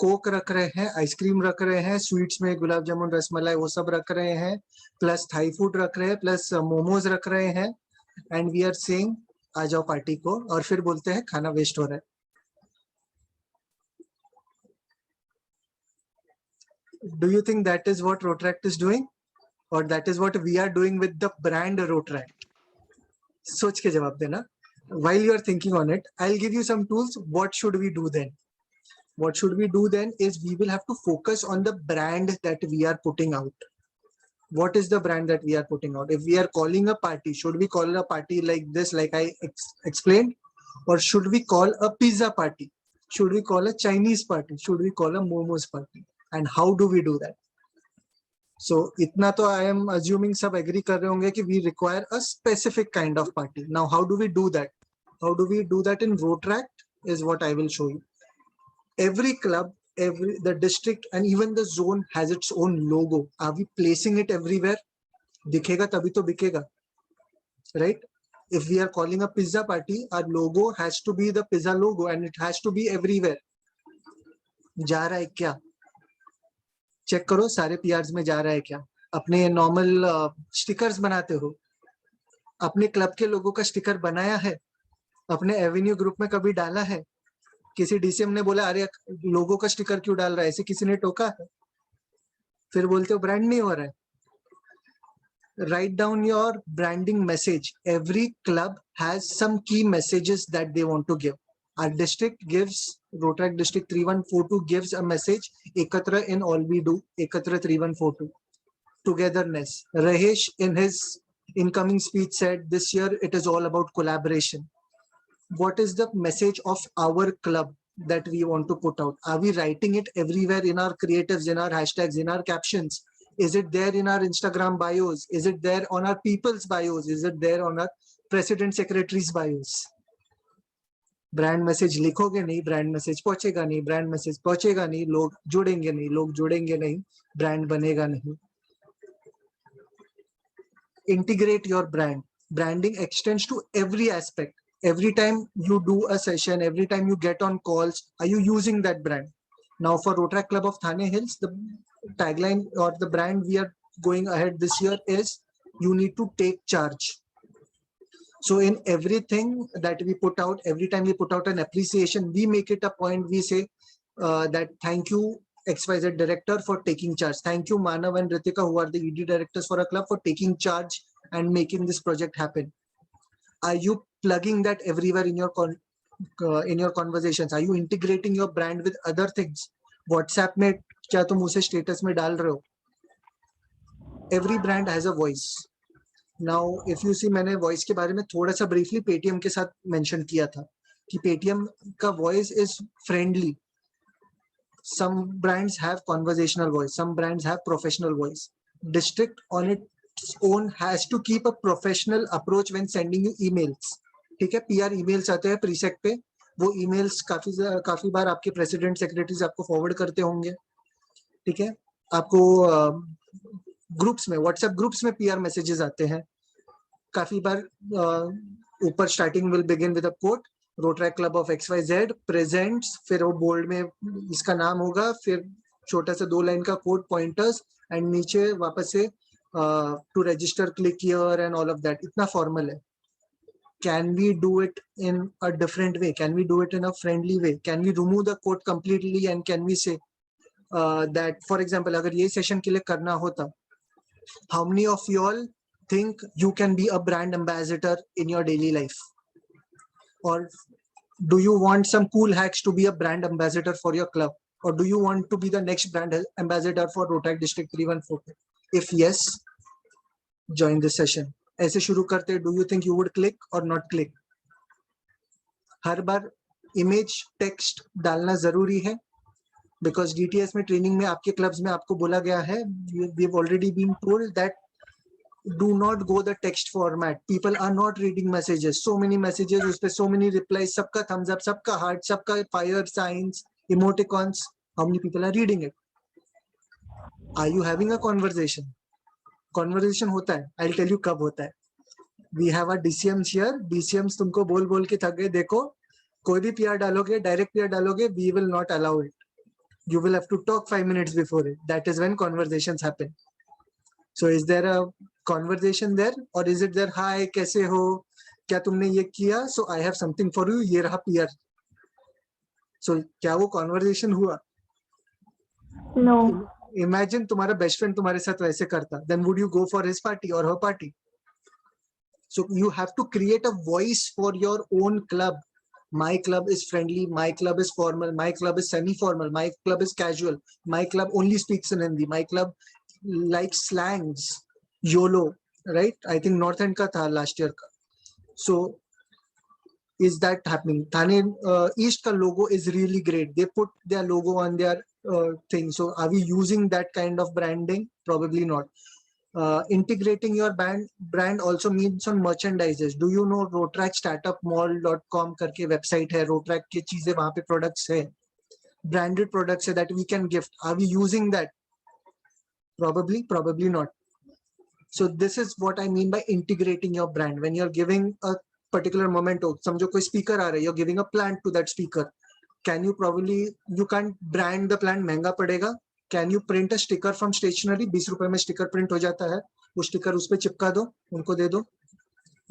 कोक रख रहे हैं, आइसक्रीम रख रहे हैं, स्वीट्स में गुलाब जामुन, रसमलाई, वो सब रख रहे हैं, प्लस थाई फूड रख रहे हैं, प्लस मोमोज रख रहे हैं, एंड वी आर सेइंग आ जाओ पार्टी को, और फिर बोलते हैं खाना वेस्ट हो रहा है. Do you think that is what Rotract is doing, or that is what we are doing with the brand Rotract? सोच के जवाब देना. While you are thinking on it, I'll give you some tools. What should we do then? What should we do then is we will have to focus on the brand that we are putting out. What is the brand that we are putting out? If we are calling a party, should we call a party like this, like I explained, or should we call a pizza party? Should we call a Chinese party? Should we call a momos party? And how do we do that? So itna to I am assuming sab agree kar rahe honge ki we require a specific kind of party. Now how do we do that? How do we do that in Rotract is what I will show you. Every club, the district and even the zone has its own logo. Are we placing it everywhere? Dikhega tabhi to bikega, right? If we are calling a pizza party, our logo has to be the pizza logo and it has to be everywhere. जा रहा है क्या? Check करो सारे पीआर्स में जा रहा है क्या. अपने नॉर्मल स्टिकर्स बनाते हो, अपने क्लब के लोगों का स्टिकर बनाया है, अपने एवेन्यू ग्रुप में कभी डाला है? किसी डीसीएम ने बोला अरे लोगों का स्टिकर क्यों डाल रहा है, ऐसे किसी ने टोका है? फिर बोलते हो ब्रांड नहीं हो रहा है. Write down your branding message. Every club has some key messages that they want to give. Our district gives, Rotract District 3142 gives a message, Ekatra in all we do, Ekatra 3142. Togetherness. Rahesh in his incoming speech said this year it is all about collaboration. What is the message of our club that we want to put out? Are we writing it everywhere in our creatives, in our hashtags, in our captions? Is it there in our Instagram bios? Is it there on our people's bios? Is it there on our president secretary's bios? Brand message लिखोगे नहीं, brand message पहुंचेगा नहीं, brand message पहुंचेगा नहीं, लोग जुड़ेंगे नहीं, लोग जुड़ेंगे नहीं, ब्रांड बनेगा नहीं. Integrate your brand. Branding extends to every aspect. Every time you do a session, every time you get on calls, are you using that brand? Now for Rotract Club of Thane Hills, the tagline or the brand we are going ahead this year is you need to take charge. So in everything that we put out, every time we put out an appreciation, we make it a point, we say that thank you XYZ director for taking charge. Thank you Manav and Ritika who are the ED directors for a club for taking charge and making this project happen. Are you plugging that everywhere in your conversations? Are you integrating your brand with other things? WhatsApp में क्या तुम उसे status में डाल रहे हो? Every brand has a voice. Now, if you see, मैंने voice के बारे में थोड़ा सा briefly Paytm के साथ mention किया था कि Paytm का voice is friendly. Some brands have conversational voice. Some brands have professional voice. District on its own has to keep a professional approach when sending you emails. ठीक है, PR emails आते हैं प्रीसेक पे, वो emails काफी बार आपके president secretaries आपको forward करते होंगे. ठीक है, आपको ग्रुप्स में, व्हाट्सएप ग्रुप्स में PR मैसेजेस आते हैं काफी बार. ऊपर starting will begin with a quote, Rotaract club of XYZ presents, फिर वो बोल्ड में इसका नाम होगा, फिर छोटा सा 2 लाइन का कोड पॉइंटर्स एंड नीचे वापस से to register click here and all of that. इतना फॉर्मल है. Can we do it in a different way? Can we do it in a friendly way? Can we remove the code completely and can we say that for example अगर ये session के लिए करना होता, how many of you all think you can be a brand ambassador in your daily life, or do you want some cool hacks to be a brand ambassador for your club, or do you want to be the next brand ambassador for Rotract District 3142? If yes, join this session. ऐसे शुरू करते, do you think you would click or not click? Her bar image text डालना जरूरी है because DTS में training में आपके clubs में आपको बोला गया है, we've already been told that do not go the text format. People are not reading messages. So many messages, उस पे so many replies, सबका thumbs up, सबका heart, सबका fire signs, emoticons. How many people are reading it? Are you having a conversation? Conversation होता है. I'll tell you कब होता है. We have our DCMs here. DCMs तुमको बोल के थक गए. देखो, कोई भी PR डालोगे, direct PR डालोगे, we will not allow it. You will have to talk 5 minutes before it. That is when conversations happen. So is there a conversation there, or is it there, hi, कैसे हो, क्या तुमने ये किया, so I have something for you, ये रहा PR. So क्या वो conversation हुआ? No. Imagine तुम्हारा best friend तुम्हारे साथ वैसे करता, then would you go for his party or her party? So you have to create a voice for your own club. My club is friendly, my club is formal, my club is semi-formal, my club is casual, my club only speaks in Hindi, my club likes slangs, YOLO, right? I think North End ka tha last year ka. So is that happening? Thane East ka logo is really great. They put their logo on their thing. So are we using that kind of branding? Probably not. Integrating your brand also means on merchandises. Do you know Rotrack startupmall.com करके website है, Rotrack की चीजें वहाँ पे products है, branded products है that we can gift. Are we using that? Probably not. So this is what I mean by integrating your brand. When you're giving a particular memento, समझो कोई speaker आ रहा है, you're giving a plant to that speaker. Can you you can't brand the plant, महंगा पड़ेगा. Can you print a sticker from stationery? 20 रुपए में sticker print हो जाता है. वो sticker उस पे चिपका दो, उनको दे दो.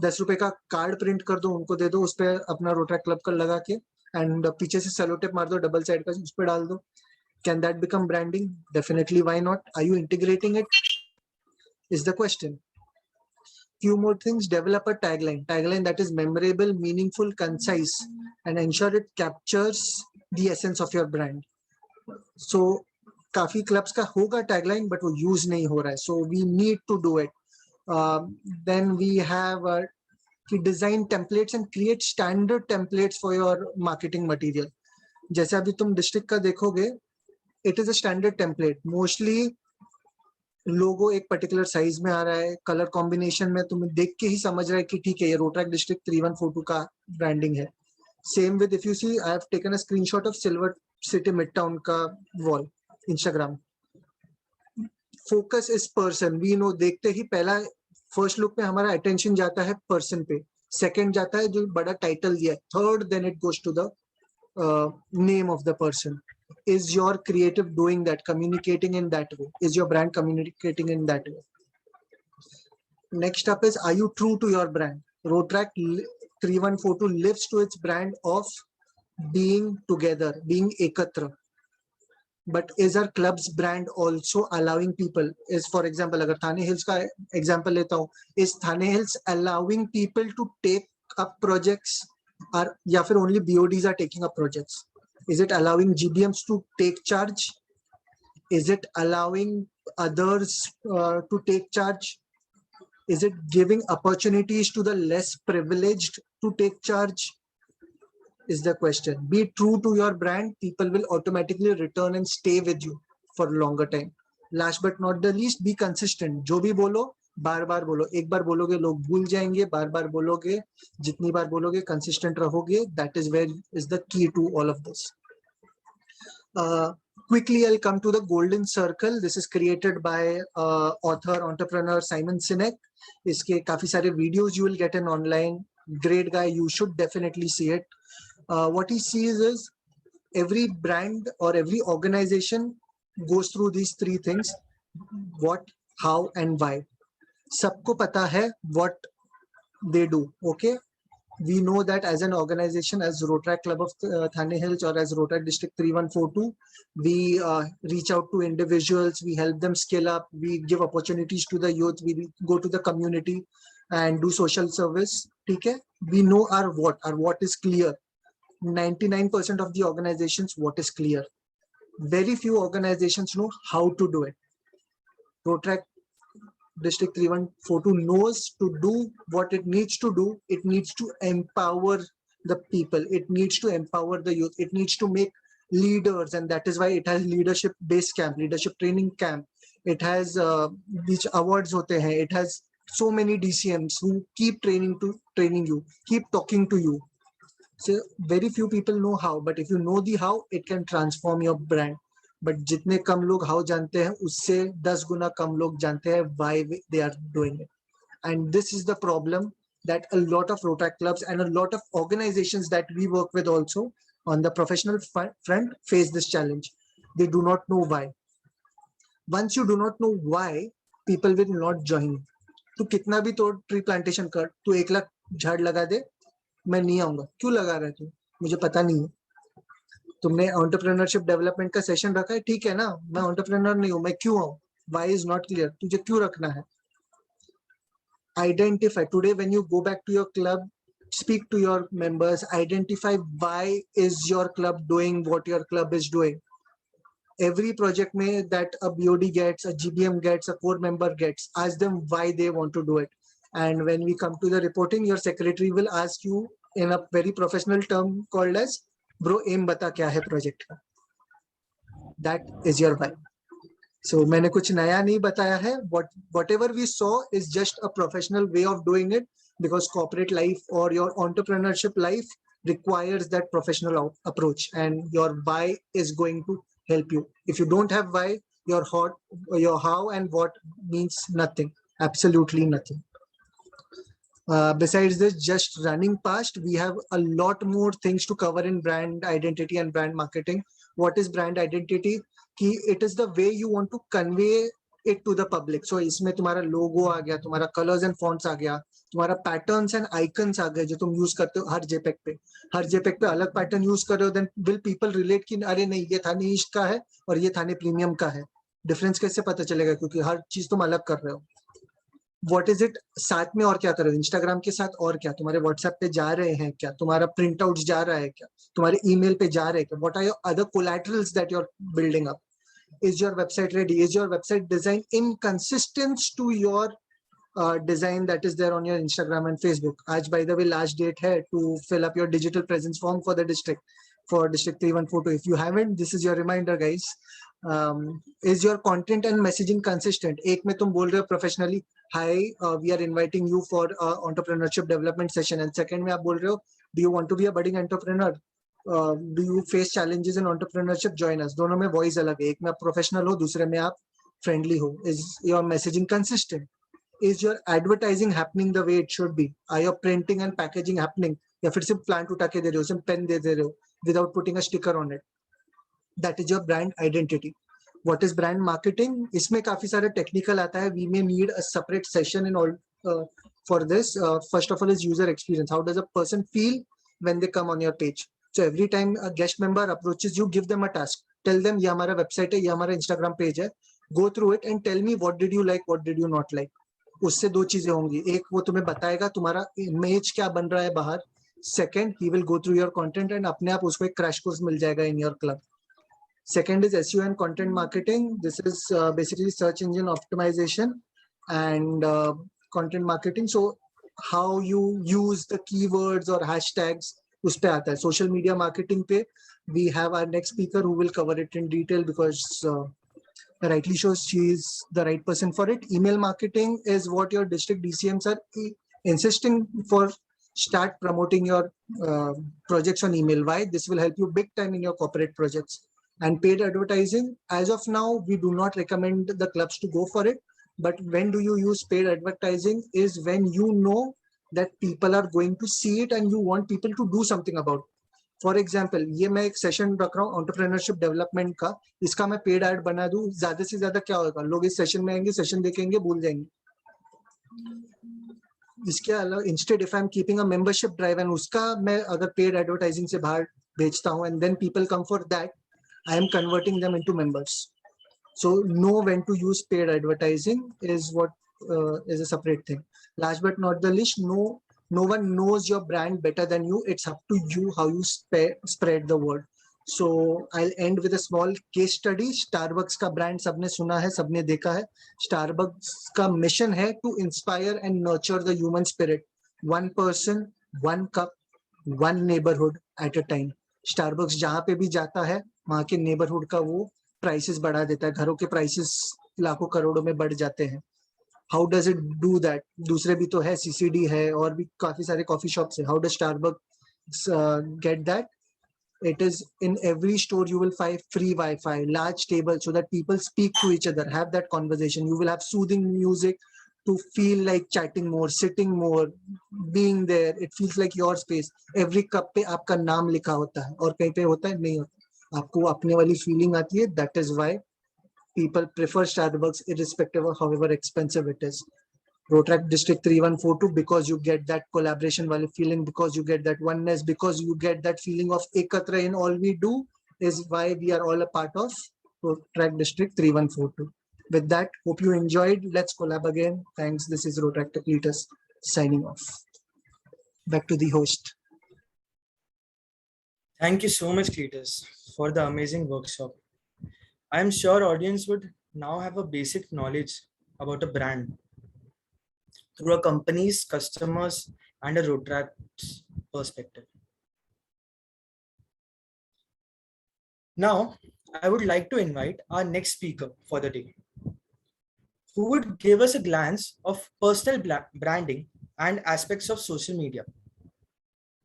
10 रुपए का कार्ड प्रिंट कर दो, उनको दे दो, उस पे अपना रोट्रैक क्लब का लगा के, एंड पीछे से सेलो टेप मार दो, डबल साइड का, उस पे डाल दो. Can that become branding? Definitely, why not? Are you integrating it? Is the question. Few more things. Develop a tagline that is memorable, meaningful, concise, and ensure it captures the essence of your brand. So काफी clubs का होगा tagline, but वो use नहीं हो रहा है. So we need to do it. Then we have कि design templates and create standard templates for your marketing material. जैसे अभी तुम डिस्ट्रिक्ट का देखोगे, it is a standard template. Mostly logo एक पर्टिकुलर साइज में आ रहा है, कलर कॉम्बिनेशन में तुम्हें देख के ही समझ रहा है कि ठीक है, ये रोट्रैक डिस्ट्रिक्ट 3142 का ब्रांडिंग है. Same with if you see, I have taken a screenshot of Silver City Mid Town का wall, Instagram. Focus is person. We know, देखते ही पहला फर्स्ट लुक पे हमारा अटेंशन जाता है पर्सन पे, सेकंड जाता है जो बड़ा टाइटल दिया है, third then it goes to the name of the person. Is your creative doing that, communicating in that way? Is your brand communicating in that way? Next up is, are you true to your brand? Rotrack 3142 lives to its brand of being together, being ekatra. But is our club's brand also allowing people? Is, for example, अगर थाने hills का example लेता हूँ, is Thane hills allowing people to take up projects, or या फिर only BODs are taking up projects? Is it allowing GBMs to take charge? Is it allowing others to take charge? Is it giving opportunities to the less privileged to take charge? Is the question. Be true to your brand. People will automatically return and stay with you for a longer time. Last but not the least, be consistent. जो भी बोलो, बार बार बोलो. एक बार बोलोगे लोग भूल जाएंगे, बार बार बोलोगे, जितनी बार बोलोगे consistent रहोगे. That is where is the key to all of this. Quickly, I'll come to the golden circle. This is created by author, entrepreneur Simon Sinek. इसके काफी सारे videos you will get in online. Great guy. You should definitely see it. What he sees is every brand or every organization goes through these three things: what, how, and why. सबको पता है what they do. Okay, we know that as an organization, as Rotrack Club of Thane Hills or as Rotrack District 3142, we reach out to individuals, we help them scale up, we give opportunities to the youth, we go to the community and do social service. Okay, we know our what is clear. 99% of the organizations, what is clear. Very few organizations know how to do it. Rotrack District 3142 knows to do what it needs to do. It needs to empower the people. It needs to empower the youth. It needs to make leaders, and that is why it has leadership base camp, leadership training camp. It has which awards hote hain. It has so many DCMs who keep training you, keep talking to you. So very few people know how, but if you know the how, it can transform your brand. But जितने कम लोग how जानते हैं उससे 10 गुना कम लोग जानते हैं why they are doing it. And this is the problem that a lot of Rotaract clubs and a lot of organizations that we work with also on the professional front face this challenge. They do not know why. Once you do not know why, people will not join. तू कितना भी तो tree plantation कर, तू 1 लाख झाड़ लगा दे, मैं नहीं आऊंगा. क्यों लगा रहा है तू? मुझे पता नहीं है. तुमने एंटरप्रेन्योरशिप डेवलपमेंट का सेशन रखा है, ठीक है ना, मैं एंटरप्रेन्योर नहीं हूं, मैं क्यों आऊं? Why is not clear. तुझे क्यों रखना है? Identify today when you go back to your club, speak to your members, identify why is your club doing what your club is doing. Every project may that a BOD gets, a GBM gets, a core member gets, ask them why they want to do it. And when we come to the reporting, your secretary will ask you in a very professional term called as bro aim bata kya hai project ka. That is your why. So मैंने कुछ नया नहीं बताया है. Whatever we saw is just a professional way of doing it, because corporate life or your entrepreneurship life requires that professional approach, and your why is going to help you. If you don't have why, your how and what means nothing, absolutely nothing. Besides this, just running past, we have a lot more things to cover in brand identity and brand marketing. What is brand identity? कि it is the way you want to convey it to the public. So इसमें तुम्हारा logo आ गया, तुम्हारा colors and fonts आ गया, तुम्हारा patterns and icons आ गए जो तुम use करते हो हर JPEG पे. हर JPEG पे अलग pattern use कर रहे हो, then will people relate कि अरे नहीं ये थाने ईस्ट का है और ये थाने प्रीमियम का है. डिफरेंस कैसे पता चलेगा? क्योंकि हर चीज तुम अलग कर रहे हो. What is it? साथ में और क्या कर रहे हो? इंस्टाग्राम के साथ और क्या? तुम्हारे व्हाट्सएप पे जा रहे हैं क्या? तुम्हारा प्रिंट आउट जा रहा है क्या? तुम्हारे ईमेल पे जा रहे हैं क्या? What are your other collaterals that you're building up? Is your website ready? Is your website design inconsistent to your design that is there on your Instagram and Facebook? Aaj, by the way, last date hai to fill up your digital presence form for the district, for district 3142. If you haven't, this is your reminder, guys. Is your content and messaging consistent? एक में तुम बोल रहे हो professionally, hi, we are inviting you for entrepreneurship development session, and second में आप बोल रहे हो, do you want to be a budding entrepreneur? Do you face challenges in entrepreneurship? Join us. दोनों में voice अलग है. एक में आप professional हो, दूसरे में आप friendly हो. Is your messaging consistent? Is your advertising happening the way it should be? Are your printing and packaging happening? या फिर सिर्फ plant उठा के दे रहे हो, सिर्फ pen दे रहे हो without putting a sticker on it? That is your brand identity. What is brand marketing? इसमें काफी सारे technical आता है. We may need a separate session in all for this. First of all is user experience. How does a person feel when they come on your page? So every time a guest member approaches you, give them a task. Tell them, ये हमारा website है, ये हमारा Instagram page है. Go through it and tell me what did you like, what did you not like. उससे दो चीजें होंगी. एक, वो तुम्हें बताएगा तुम्हारा image क्या बन रहा है बाहर. Second, he will go through your content and अपने आप उसको एक crash course मिल जाएगा in your club. Second is SEO and content marketing. This is basically search engine optimization and content marketing. So how you use the keywords or hashtags, उस पे आता है. Social media marketing पे we have our next speaker who will cover it in detail, because rightly shows she is the right person for it. Email marketing is what your district DCMs are insisting for. Start promoting your projects on email. Why? This will help you big time in your corporate projects. And paid advertising, as of now, we do not recommend the clubs to go for it. But when do you use paid advertising is when you know that people are going to see it and you want people to do something about it. For example, ये मैं एक session रख रहा हूँ entrepreneurship development का, इसका मैं paid ad बना दूँ, ज़्यादा से ज़्यादा क्या होगा? लोग इस सेशन में आएंगे, सेशन देखेंगे, भूल जाएंगे. इसके अलावा instead if I'm keeping a membership drive and उसका मैं अगर paid advertising से बाहर भेजता हूँ and then people come for that, I am converting them into members. So know when to use paid advertising is what is a separate thing. Last but not the least, no one knows your brand better than you. It's up to you how you spread the word. So I'll end with a small case study. Starbucks का brand सबने सुना है, सबने देखा है. Starbucks का mission है to inspire and nurture the human spirit. One person, one cup, one neighborhood at a time. Starbucks जहाँ पे भी जाता है, वहाँ के neighborhood का वो prices बढ़ा देता है. घरों के prices लाखों करोड़ों में बढ़ जाते हैं. How does it do that? दूसरे भी तो है, CCD है और भी काफी सारे coffee shops है. How does Starbucks get that? It is in every store you will find free Wi-Fi, large table so that people speak to each other, have that conversation. You will have soothing music to feel like chatting more, sitting more, being there. It feels like your space. Every cup पे आपका नाम लिखा होता है और कहीं पे होता है नहीं होता. आपको अपने वाली feeling आती है. That is why people prefer Starbucks irrespective of however expensive it is. Rotaract District 3142, because you get that collaboration wali feeling, because you get that oneness, because you get that feeling of ekatra in all we do, is why we are all a part of Rotaract District 3142. With that, hope you enjoyed. Let's collab again. Thanks. This is Rotaract Cletus signing off. Back to the host. Thank you so much, Cletus, for the amazing workshop. I am sure audience would now have a basic knowledge about a brand through a company's customers and a Rotaract's perspective. Now, I would like to invite our next speaker for the day, who would give us a glance of personal branding and aspects of social media.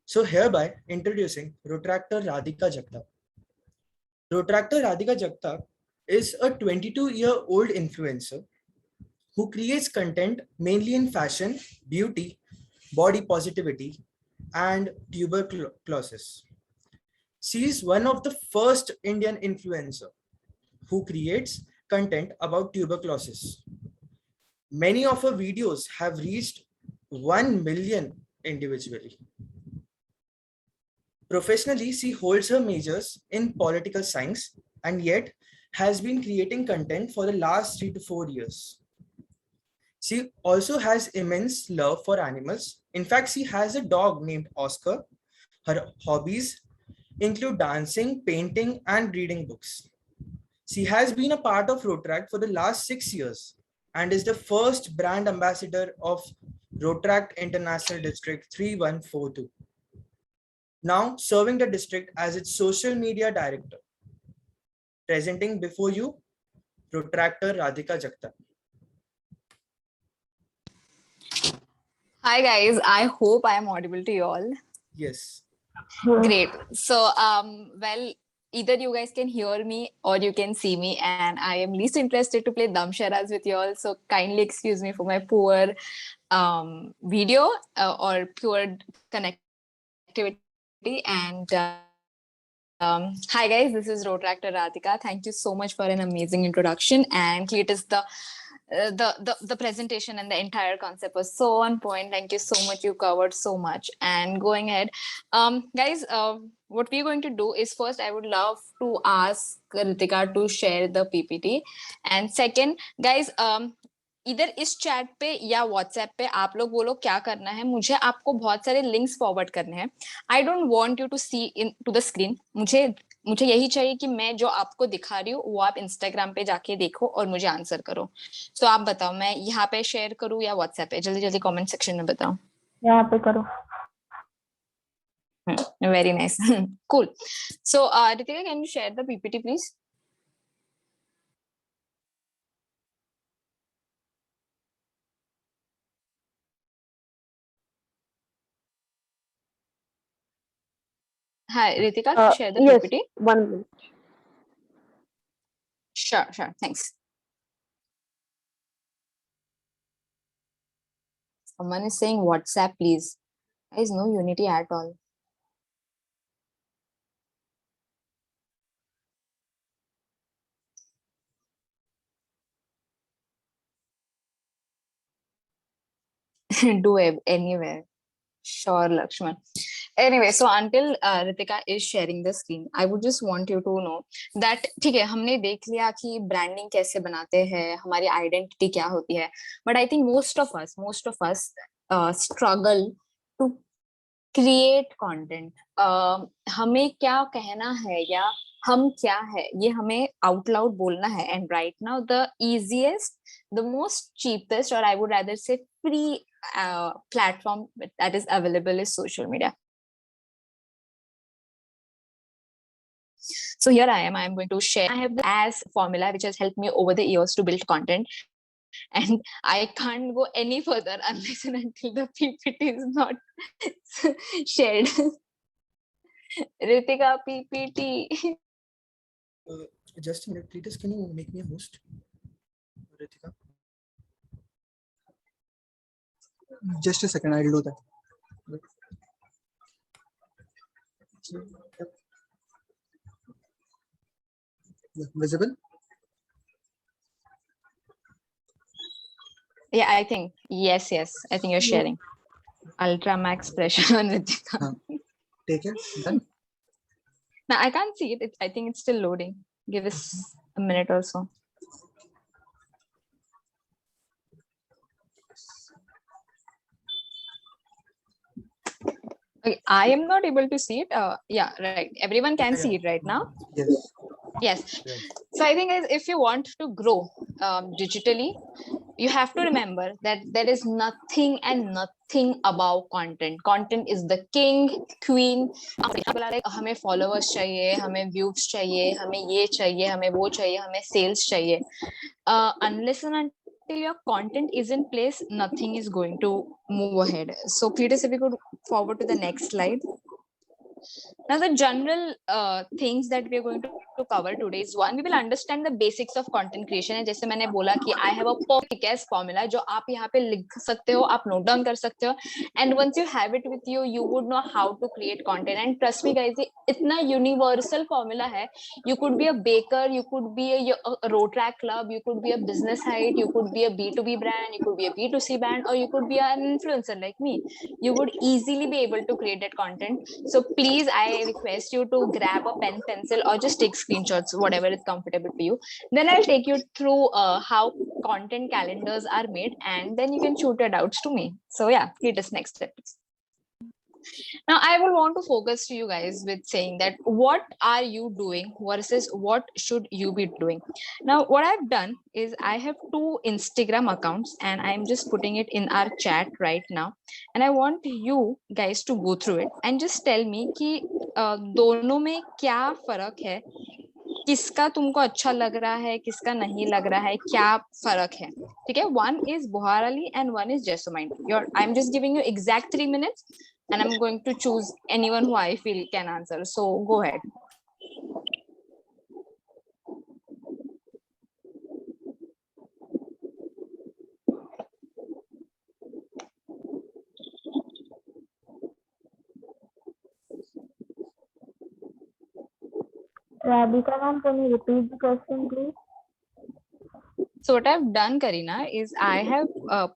So hereby introducing Rotaractor Radhika Jagtap. Rotaractor Radhika Jagtap is a 22-year-old influencer who creates content mainly in fashion, beauty, body positivity, and tuberculosis. She is one of the first Indian influencer who creates content about tuberculosis. Many of her videos have reached 1 million individually. Professionally, she holds her majors in political science and yet has been creating content for the last 3 to 4 years. She also has immense love for animals. In fact, she has a dog named Oscar. Her hobbies include dancing, painting, and reading books. She has been a part of Rotaract for the last 6 years and is the first brand ambassador of Rotaract International District 3142. Now serving the district as its social media director. Presenting before you, Rotaractor Radhika Jagtap. Hi guys, I hope I am audible to you all. Yes. Great. So, well, either you guys can hear me or you can see me, and I am least interested to play Damsharas with you all. So kindly excuse me for my poor video or poor connectivity. And hi guys, this is Rotaractor Radhika. Thank you so much for an amazing introduction. And Cletus, the presentation and the entire concept was so on point. Thank you so much. You covered so much. And going ahead, guys, what we're going to do is first, I would love to ask Ritika to share the PPT. And second, guys, इधर इस chat पे या WhatsApp पे आप लोग बोलो क्या करना है. मुझे आपको बहुत सारे लिंक्स फॉरवर्ड करने हैं. I don't want you to see into the screen. मुझे यही चाहिए कि मैं जो आपको दिखा रही हूँ वो आप इंस्टाग्राम पे जाके देखो और मुझे आंसर करो. सो आप बताओ, मैं यहाँ पे शेयर करूँ या व्हाट्सएप पे? जल्दी जल्दी कमेंट सेक्शन में बताओ. यहाँ पे करो. Very nice. Cool. So Ritika, can you share the PPT please? Hi, Ritika, can you share the yes, PPT? 1 minute. Sure, thanks. Someone is saying WhatsApp, please. There is no unity at all. Do it anywhere. Sure, Lakshman. Anyway, so until Ritika is sharing the screen, I would just want you to know that ठीक है, हमने देख लिया कि branding कैसे बनाते हैं, हमारी identity क्या होती है. But I think most of us struggle to create content. हमें क्या कहना है या हम क्या है, ये हमें out loud बोलना है. And right now, the easiest, the most cheapest, or I would rather say free platform that is available is social media. So here I am going to share. I have the as formula which has helped me over the years to build content, and I can't go any further unless and until the PPT is not shared. Ritika PPT. Just a minute, Cletus, can you make me a host? Ritika. Just a second, I'll do that. Yeah, visible? Yeah, I think. Yes. I think you're sharing. Ultra max pressure on Ritika. Take it. Done. Now I can't see it. I think it's still loading. Give us a minute or so. Okay, I am not able to see it. Yeah, right. Everyone can see it right now. Yes. Yes. So I think if you want to grow digitally, you have to remember that there is nothing above content. Content is the king, queen. हमें followers चाहिए, हमें views चाहिए, हमें ये चाहिए, हमें वो चाहिए, हमें sales चाहिए. Unless and until your content is in place, nothing is going to move ahead. So Cletus, if you could forward to the next slide. Now the general things that we are going to cover today is one, we will understand the basics of content creation. है जैसे मैंने बोला कि I have a perfect formula जो आप यहाँ पे लिख सकते हो, आप note down कर सकते हो, and once you have it with you, you would know how to create content. And trust me guys, ये इतना universal formula है. You could be a baker, you could be a Rotaract club, you could be a business site, you could be a B2B brand, you could be a B2C brand, or you could be an influencer like me. You would easily be able to create that content. So please, I request you to grab a pen, pencil, or just take screenshots, whatever is comfortable for you. Then I'll take you through how content calendars are made, and then you can shoot your doubts to me. So yeah, it is next step. Now I will want to focus to you guys with saying that what are you doing versus what should you be doing. Now what I've done is I have 2 Instagram accounts and I'm just putting it in our chat right now, and I want you guys to go through it and just tell me कि दोनों में क्या फर्क है, किसका तुमको अच्छा लग रहा है, किसका नहीं लग रहा है, क्या फर्क है. ठीक है. One is Boharali and one is Jessamine. I'm just giving you exact 3 minutes and I'm going to choose anyone who I feel can answer. So go ahead. Radhika ma'am, can you repeat the question, please? So what I've done, Karina, is I have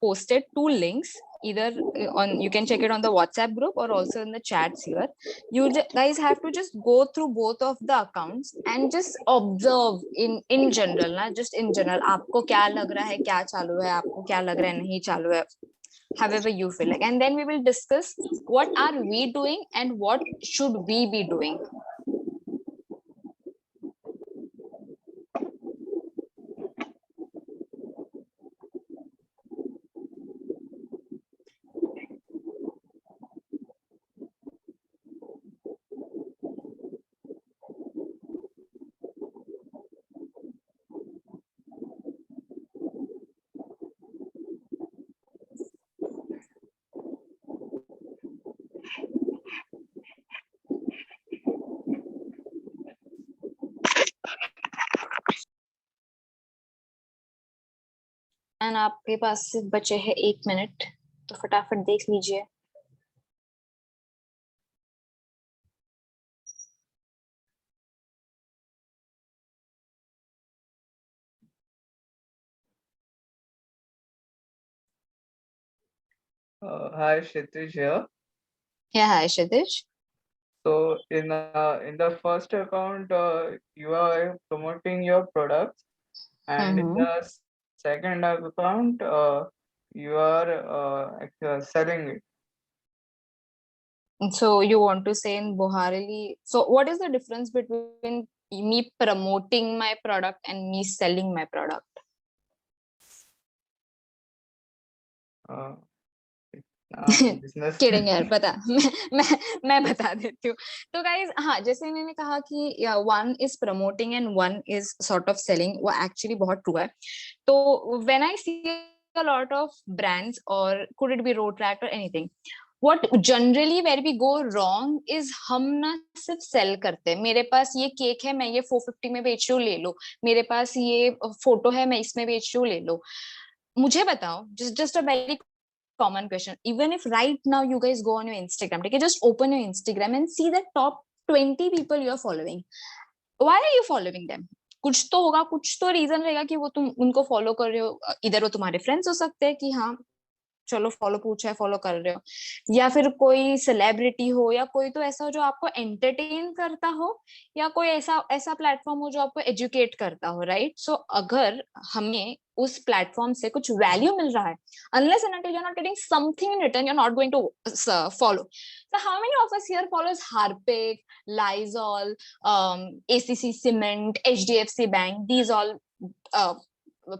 posted 2 links. Either on, you can check it on the WhatsApp group or also in the chats here. You guys have to just go through both of the accounts and just observe in general, ना just in general. आपको क्या लग रहा है, क्या चालू है, आपको क्या लग रहा है, नहीं चालू है. However you feel like, and then we will discuss what are we doing and what should we be doing. And आपके पास सिर्फ बचे हैं 1 मिनट, तो फटाफट देख लीजिए. Hi, Kshitij here. Yeah, hi Kshitij. So in the first account, you are promoting your products, and in the second account, you are selling it. So you want to say in Boharali. So what is the difference between me promoting my product and me selling my product? Kidding यार, पता मैं बता देती हूँ. तो guys, हाँ, जैसे मैंने कहा कि one is promoting and one is sort of selling, वो actually बहुत true है. तो when I see a lot of brands, or could it be Rotaract or anything, what generally where we go wrong is हम ना सिर्फ cell करते हैं, मेरे पास ये केक है मैं ये 450 में बेच रही हूँ ले लो, मेरे पास ये फोटो है मैं इसमें बेच रही हूँ ले लो. मुझे बताओ, just a very common question, even if right now you guys go on your Instagram, okay, just open your Instagram and see the top 20 people you are following. Why are you following them? कुछ तो होगा, कुछ तो reason रहेगा कि वो तुम उनको फॉलो कर रहे हो. इधर वो तुम्हारे फ्रेंड्स हो सकते हैं कि हाँ चलो फॉलो पूछा है फॉलो कर रहे हो, या फिर कोई सेलिब्रिटी हो, या कोई तो ऐसा हो जो आपको एंटरटेन करता हो, या कोई ऐसा ऐसा प्लेटफॉर्म हो जो आपको एजुकेट करता हो, राइट? सो अगर हमें उस प्लेटफॉर्म से कुछ वैल्यू मिल रहा है, unless and until you're not getting something in return, you're not going to follow. So how many of us here follows Harpic, Lysol, ACC Cement, HDFC Bank, these all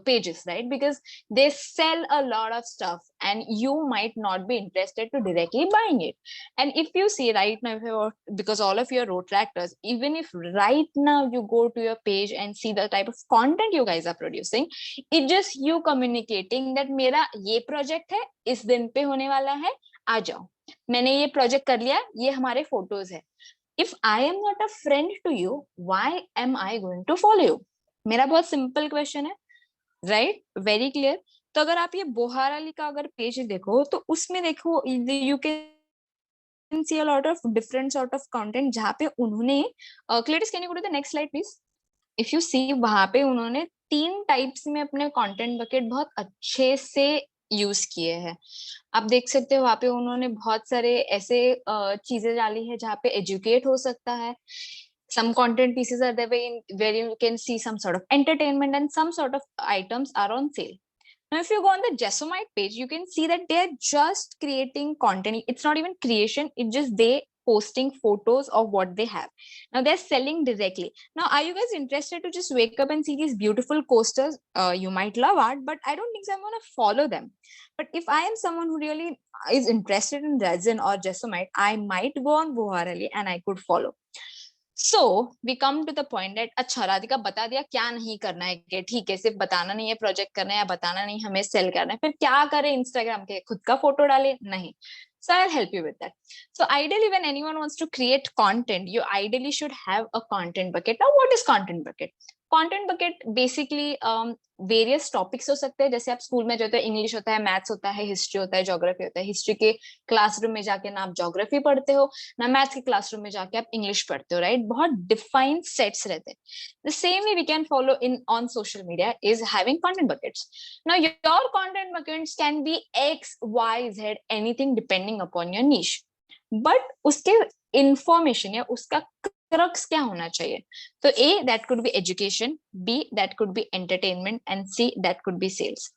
pages, right? Because they sell a lot of stuff and you might not be interested to directly buying it. And if you see right now, because all of you are Rotractors, even if right now you go to your page and see the type of content you guys are producing, it's just you communicating that मेरा ये project है, इस दिन पे होने वाला है, आ जाओ, मैंने ये project कर लिया, ये हमारे photos है. If I am not a friend to you, why am I going to follow you? मेरा बहुत simple question है, राइट? Very clear. तो अगर आप ये बोहार अली का अगर पेज देखो तो उसमें देखो you can see a lot of different sort of content जहाँ पे उन्होंने क्लेडिस can you go to the next slide please. If you see वहां पे उन्होंने 3 टाइप्स में अपने कंटेंट बकेट बहुत अच्छे से यूज किए हैं. आप देख सकते हो वहां पे उन्होंने बहुत सारे ऐसे चीजें डाली है जहाँ पे एजुकेट हो सकता है. Some content pieces are there where you can see some sort of entertainment, and some sort of items are on sale. Now, if you go on the Jessomite page, you can see that they're just creating content. It's not even creation, it's just they posting photos of what they have. Now they're selling directly. Now, are you guys interested to just wake up and see these beautiful coasters? You might love art, but I don't think so I'm going to follow them. But if I am someone who really is interested in resin or Jessomite, I might go on Boharali and I could follow. So we come to the point that अच्छा राधिका बता दिया क्या नहीं करना है, कि ठीक है सिर्फ बताना नहीं है प्रोजेक्ट करना है, या बताना नहीं हमें सेल करना है, फिर क्या करें? इंस्टाग्राम के खुद का फोटो डाले? नहीं. So I'll help you with that. So ideally when anyone wants to create content, you ideally should have a content bucket. Now what is content bucket? Content bucket basically various topics हो सकते हैं. जैसे आप school में जो होता है English होता है, मैथ्स होता है, हिस्ट्री होता है, ज्योग्राफी होता है. हिस्ट्री के क्लासरूम में जाके ना आप ज्योग्राफी पढ़ते हो, ना मैथ्स के क्लासरूम में जाके आप इंग्लिश पढ़ते हो, राइट? बहुत डिफाइंड सेट्स रहते हैं. The same way we can follow in on social media is having content buckets. Now your content buckets can be X Y Z anything depending upon your niche, but उसके information या उसका crux क्या होना चाहिए? तो A, that could be education, B, that could be entertainment, and C, that could be sales.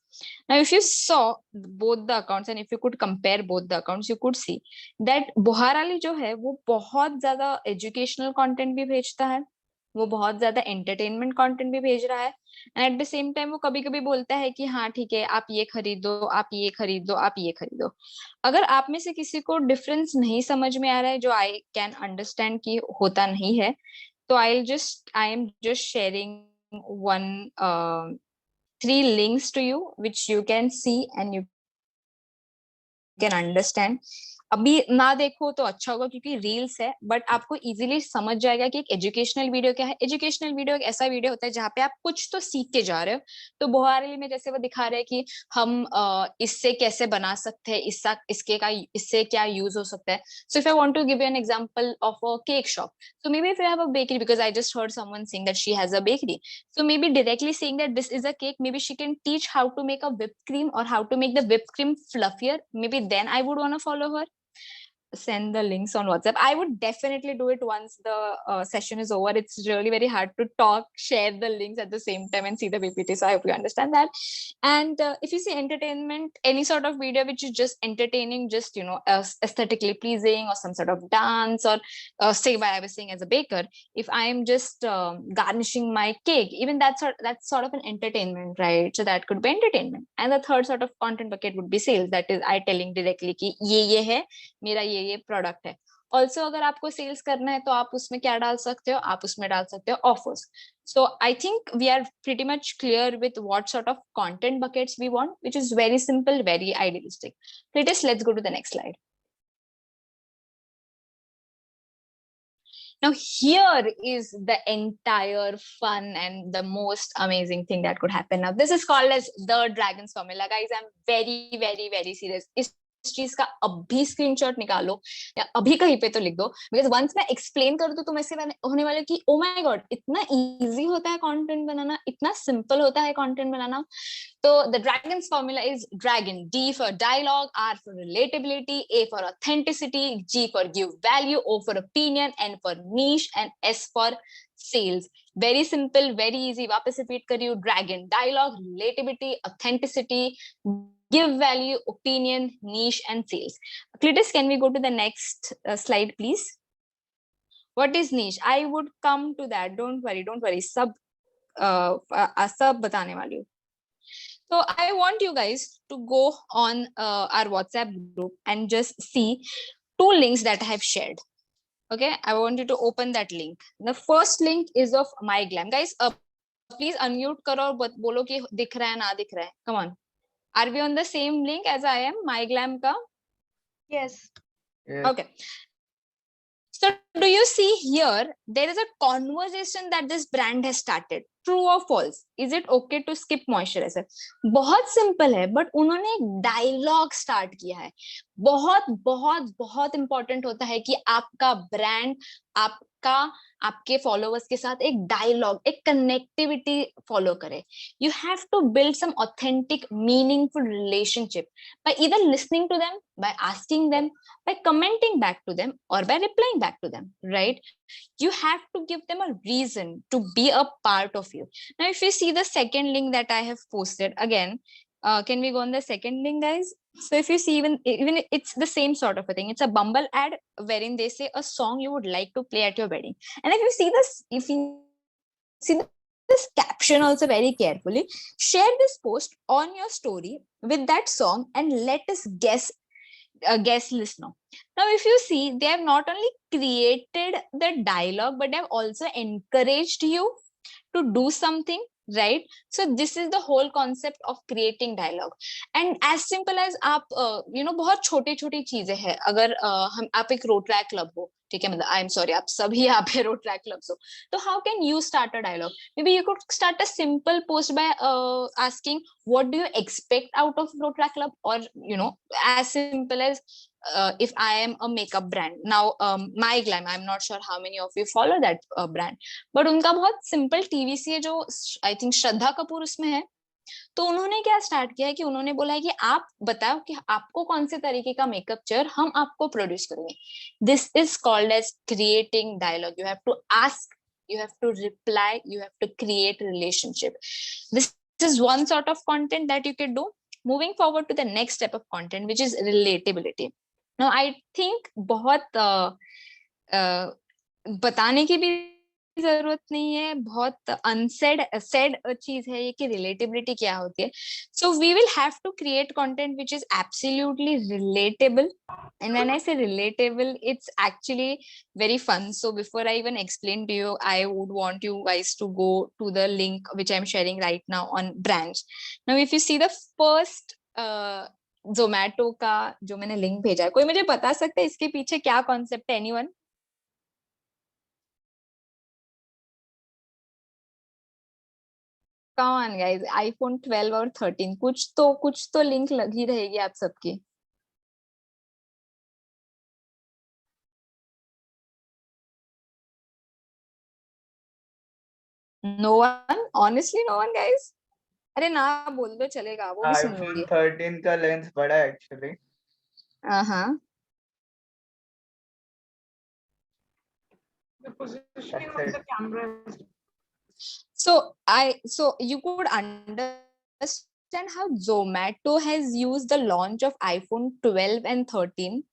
Now if you saw both the accounts and if you could compare both the accounts, you could see that Boharali जो है वो बहुत ज्यादा educational content भी भेजता है, वो बहुत ज्यादा एंटरटेनमेंट कंटेंट भी भेज रहा है, and at the same time वो कभी कभी बोलता है कि हाँ ठीक है आप ये खरीदो, आप ये खरीदो, आप ये खरीदो. अगर आप में से किसी को डिफरेंस नहीं समझ में आ रहा है, जो आई कैन अंडरस्टैंड कि होता नहीं है, तो आई am just sharing 3 links to you which you can see and you can understand. अभी ना देखो तो अच्छा होगा क्योंकि रील्स है, बट आपको इजीली समझ जाएगा कि एक एजुकेशनल वीडियो क्या है. एजुकेशनल वीडियो एक ऐसा वीडियो होता है जहाँ पे आप कुछ तो सीख के जा रहे हो. तो बोहारली में जैसे वो दिखा रहे हैं कि हम इससे कैसे बना सकते हैं, इससे क्या यूज हो सकता है. So if I want to give you an example of a cake shop, so maybe if you have a bakery, because I just heard someone saying that she has a bakery, so maybe directly saying that this is a cake, maybe she can teach how to make a whipped cream or how to make the whipped cream fluffier. Maybe then I would want to follow her. Send the links on WhatsApp. I would definitely do it once the session is over. It's really very hard to talk, share the links at the same time and see the PPT. So I hope you understand that. And if you see entertainment, any sort of video which is just entertaining, just aesthetically pleasing, or some sort of dance, or say what I was saying as a baker, if I am just garnishing my cake, even that's sort of an entertainment, right? So that could be entertainment. And the third sort of content bucket would be sales. That is I telling directly कि ये है मेरा ये product है. Also अगर आपको sales करना है तो आप उसमें क्या डाल सकते हो? आप उसमें डाल सकते हो offers. So I think we are pretty much clear with what sort of content buckets we want, which is very simple, very idealistic. Let's go to the next slide. Now here is the entire fun and the most amazing thing that could happen. Now this is called as the Dragon's Formula. Guys, I'm very serious. इस चीज का अभी screenshot निकालो या अभी कहीं पे तो लिख दो, बिकॉज वंस मैं एक्सप्लेन कर दूं तो मैं होने वाले कि ओ माय गॉड, इतना इजी होता है कंटेंट बनाना, इतना सिंपल होता है content banana. So the Dragon's formula is Dragon. D for dialogue, R for relatability, A for authenticity, G for give value, O for opinion, N for niche, and S for sales. Very simple, very easy. वापस repeat करियो. Dragon, dialogue, relatability, authenticity, give value, opinion, niche, and sales. Cletus, can we go to the next slide, please? What is niche? I would come to that. Don't worry. सब बताने वाली हूँ. So I want you guys to go on our WhatsApp group and just see 2 links that I have shared. Okay, I want you to open that link. The first link is of MyGlam. Guys, please unmute करो और बोलो कि दिख रहा है ना दिख रहा है. Come on. Are we on the same link as I am? MyGlam का? Yes. Okay. So do you see here, there is a conversation that this brand has started. True or false? Is it okay to skip moisturizer? बहुत simple है, but उन्होंने एक dialogue start किया है. बहुत important होता है कि आपका ब्रांड आपके फॉलोअर्स के साथ एक डायलॉग, एक कनेक्टिविटी फॉलो करे. You have to build some authentic meaningful relationship by either listening to them, by asking them, by commenting back to them, or by replying back to them, right? You have to give them a reason to be a part of you. Now if you see the second link that I have posted again, can we go on the second link, guys? So if you see, even it's the same sort of a thing. It's a Bumble ad wherein they say a song you would like to play at your wedding. And if you see this caption also very carefully, share this post on your story with that song and let us guest listener. Now if you see, they have not only created the dialogue, but they have also encouraged you to do something, right? So this is the whole concept of creating dialogue. And as simple as आप बहुत छोटी चीजें हैं. अगर आप एक road track club हो, ठीक है, मतलब आई एम सॉरी, आप सभी यहाँ पे रोड ट्रैक क्लब हो, तो how can you start a dialogue? Maybe you could start a simple post by asking what do you expect out of road track club, or as simple as if I am a makeup brand now, MyGlam, I'm not sure how many of you follow that brand, but उनका बहुत simple TVC है जो I think Shraddha Kapoor उसमें है. तो उन्होंने क्या start किया है कि उन्होंने बोला है कि आप बताओ कि आपको कौन से तरीके का मेकअप चेयर हम आपको प्रोड्यूस करेंगे. This is called as creating dialogue. You have to ask, you have to reply, you have to create relationship. This is one sort of content that you can do. Moving forward to the next step of content, which is relatability. Now I think बहुत बताने की भी जरूरत नहीं है, बहुत unsaid चीज है ये कि रिलेटेबिलिटी क्या होती है. So we will have to create content which is absolutely relatable. And when I say relatable, it's actually very fun. So before I even explain to you, I would want you guys to go to the link which I'm sharing right now on brands. Now if you see the first Zomato का जो मैंने link भेजा है, कोई मुझे बता सकता है इसके पीछे क्या कॉन्सेप्ट है? Anyone? Come on guys, iPhone 12 और 13, कुछ तो लिंक लगी रहेगी आप सबकी. No one? Honestly, no one, guys? अरे ना बोल दो चलेगा, वो भी सुन iPhone लूंगी. 13 का लेंस बड़ा है एक्चुअली. हाँ. The positioning of the camera. So you could understand how Zomato has used the launch of iPhone 12 and 13.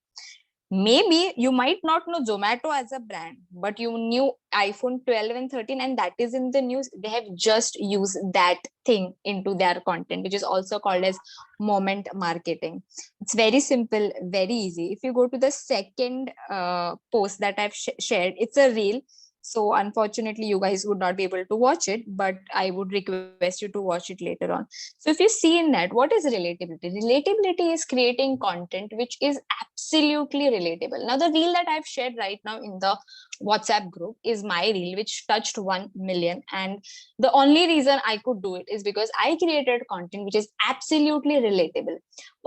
Maybe you might not know Zomato as a brand, but you knew iPhone 12 and 13, and that is in the news. They have just used that thing into their content, which is also called as moment marketing. It's very simple, very easy. If you go to the second post that I've shared, it's a reel. So unfortunately, you guys would not be able to watch it, but I would request you to watch it later on. So if you see in that, what is relatability? Relatability is creating content which is absolutely relatable. Now, the reel that I've shared right now in the WhatsApp group is my reel, which touched 1 million. And the only reason I could do it is because I created content which is absolutely relatable.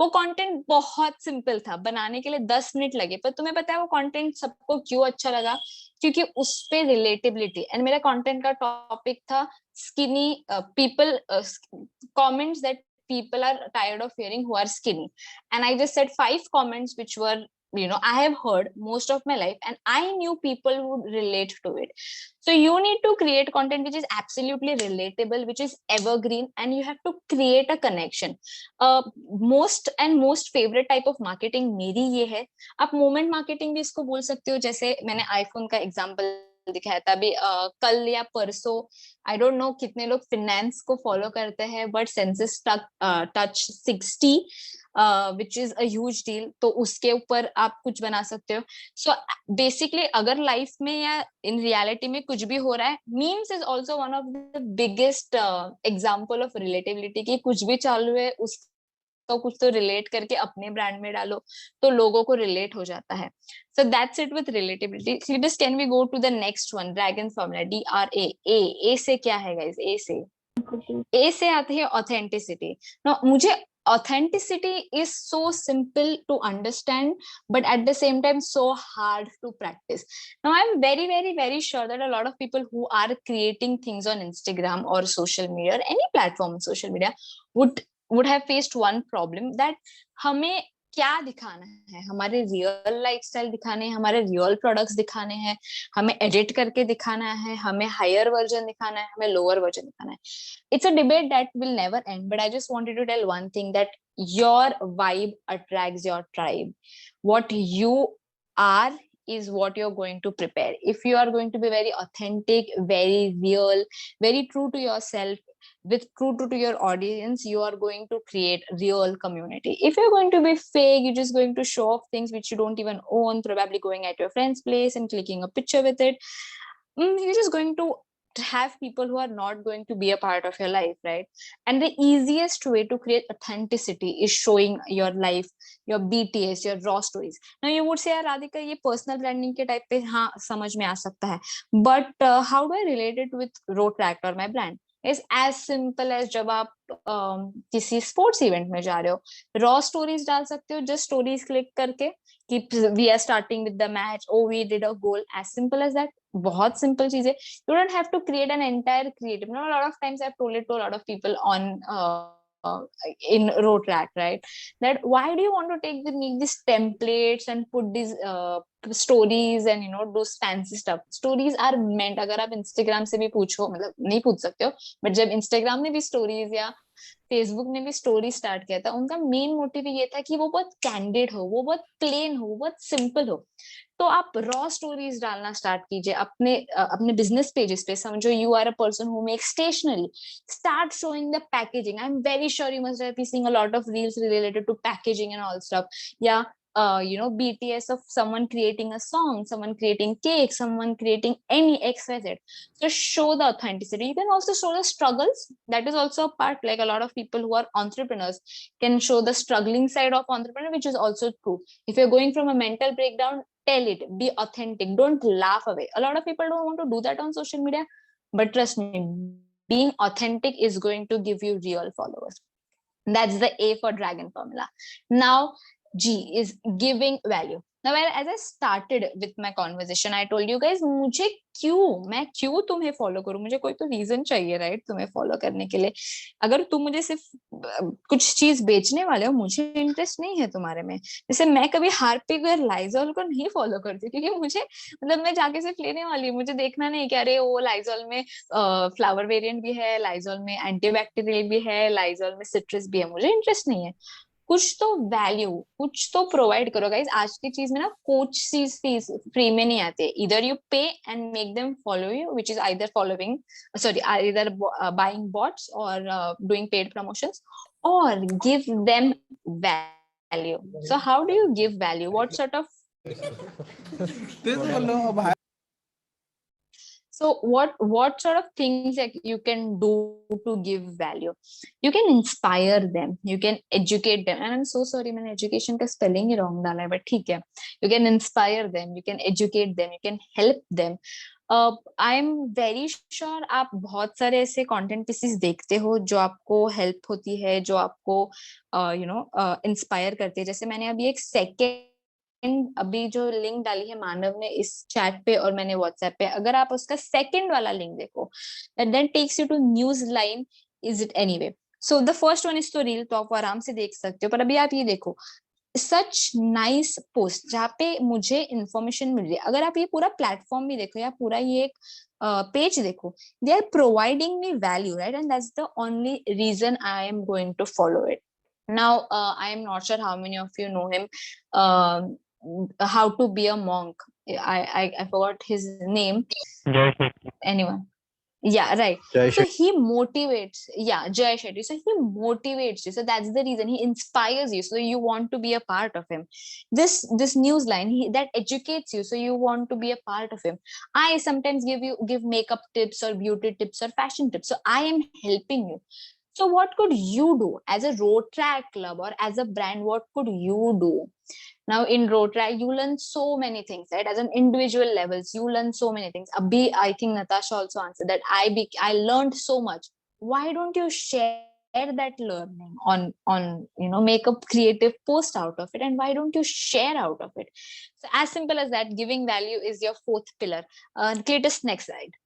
वो content बहुत simple था, बनाने के लिए 10 minute लगे, पर तुम्हें पता है वो कंटेंट सबको क्यों अच्छा लगा? क्योंकि उस पे रिलेटेबिलिटी, एंड मेरा कंटेंट का टॉपिक था skinny people, comments that people are tired of hearing who are skinny, and I just said 5 comments which were, you know, I have heard most of my life and I knew people would relate to it. So you need to create content which is absolutely relatable, which is evergreen, and you have to create a connection. Most favorite type of marketing मेरी ये है, आप moment marketing भी इसको बोल सकते हो. जैसे मैंने आईफोन का एग्जांपल दिखाया था अभी कल या परसों, आई डोंट नो कितने लोग फिनेंस को फॉलो करते हैं, but census touch 60 which is a huge deal, तो उसके ऊपर आप कुछ बना सकते हो. सो बेसिकली अगर लाइफ में या इन रियलिटी में कुछ भी हो रहा है, memes is also one of the biggest example of relativity की कुछ भी चालू है तो कुछ तो रिलेट करके अपने ब्रांड में डालो तो लोगों को रिलेट हो जाता है. So that's it with relatability. So just can we go to the next one, Dragon Formula, DRA. A से क्या है guys? A से आती है authenticity. Now मुझे authenticity is so simple to understand, but at the same time so hard to practice. Now I'm very, very, very sure that a lot of people who are creating things on Instagram or social media or any platform on social media would have faced one problem, that हमें क्या दिखाना है, हमारे real lifestyle दिखाने हैं, हमारे real products दिखाने हैं, हमें एडिट करके दिखाना है, हमें हायर वर्जन दिखाना है, हमें लोअर वर्जन दिखाना है. It's a debate that will never end, but I just wanted to tell one thing, that your vibe attracts your tribe. What you are is what you're going to prepare. If you are going to be very authentic, very real, very true to yourself, with true to your audience, you are going to create real community. If you're going to be fake, you're just going to show off things which you don't even own, probably going at your friend's place and clicking a picture with it, you're just going to have people who are not going to be a part of your life, right? And the easiest way to create authenticity is showing your life, your BTS, your raw stories. Now you would say, Radhika, ये personal branding के type पे हाँ समझ में आ सकता है, but how do I relate it with Rotaract or my brand? Is as simple as जब आप किसी स्पोर्ट्स इवेंट में जा रहे हो, रॉ स्टोरीज डाल सकते हो, जस्ट स्टोरीज क्लिक करके कि we are starting with the match, oh we did a goal, as simple as that. बहुत सिंपल चीज है. You don't have to create an entire creative. No, lot of times I have told it to a lot of people on in Rotaract, right? That why do you want to make these templates and put these stories and do fancy stuff? Stories are meant, अगर आप Instagram से भी पूछो, मतलब नहीं पूछ सकते हो, but जब Instagram ने भी stories या फेसबुक ने भी स्टोरी स्टार्ट किया था, उनका मेन मोटिव ये था कि वो बहुत कैंडिड हो, वो बहुत प्लेन हो, वो बहुत सिंपल हो. तो आप रॉ स्टोरीज डालना स्टार्ट कीजिए अपने बिजनेस पेजेस पे. समझो you are a person who makes stationery, start showing the packaging. I am very sure you must have been seeing a lot of reels related to packaging and all stuff. या BTS of someone creating a song, someone creating cake, someone creating any XYZ. So show the authenticity. You can also show the struggles. That is also a part. Like a lot of people who are entrepreneurs can show the struggling side of entrepreneur, which is also true. If you're going from a mental breakdown, tell it. Be authentic. Don't laugh away. A lot of people don't want to do that on social media, but trust me, being authentic is going to give you real followers. That's the A for Dragon Formula. Now G is giving value. Now, as I started with my conversation, I told you guys, मैं क्यों तुम्हें follow करूं? मुझे कोई तो reason चाहिए, right, तुम्हें follow करने के लिए. अगर तुम मुझे सिर्फ कुछ चीज बेचने वाले हो, मुझे इंटरेस्ट नहीं है तुम्हारे में. जैसे मैं कभी हार्पिक और लाइजॉल को नहीं फॉलो करती, क्योंकि मुझे मतलब मैं जाके सिर्फ लेने वाली हूँ, मुझे देखना नहीं कि अरे वो लाइजॉल में फ्लावर वेरिएंट भी है, लाइजॉल में एंटीबैक्टीरियल भी है, लाइजॉल में सिट्रस भी है. मुझे इंटरेस्ट नहीं है. कुछ तो वैल्यू, कुछ तो प्रोवाइड करो गाइस. आज की चीज में ना कोच फीस फ्री में नहीं आते. इधर यू पे and make them follow you, which is either either buying bots और डूइंग पेड प्रमोशंस, और give them value. So how do you give value? What sort of So what sort of things like you can do to give value? You can inspire them, you can educate them, and I'm so sorry मैंने education का spelling ही wrong डाला है, but ठीक है. You can inspire them, you can educate them, you can help them. I am very sure आप बहुत सारे ऐसे कंटेंट पीसेस देखते हो जो आपको हेल्प होती है, जो आपको इंस्पायर करती है. जैसे मैंने अभी एक सेकेंड अभी जो लिंक डाली है मानव ने इस चैट पे और मैंने व्हाट्सएप पे, अगर आप उसका सेकेंड वाला लिंक देखो, then takes you to news line is it anyway. So the first one is तो रील, तो आप आराम से देख सकते हो. पर अभी आप ये देखो, सच नाइस पोस्ट जहाँ पे मुझे इंफॉर्मेशन मिल रही है. अगर आप ये पूरा प्लेटफॉर्म भी देखो या पूरा ये एक पेज देखो, they are providing me value, right? And that's the only reason I am going to follow it. Now, I am not sure how many of you know him. How to be a monk. I forgot his name. Anyone? Yeah, right. Jai So he motivates. Yeah, Jay Shetty. So he motivates you. So that's the reason he inspires you. So you want to be a part of him. This news line that educates you. So you want to be a part of him. I sometimes give makeup tips or beauty tips or fashion tips. So I am helping you. So what could you do as a road track club or as a brand? What could you do? Now in road track, you learn so many things, right? As an individual levels, you learn so many things. Abhi, I think Natasha also answered that. I learned so much. Why don't you share that learning on make a creative post out of it, and why don't you share out of it? So as simple as that. Giving value is your fourth pillar. Cletus, next slide.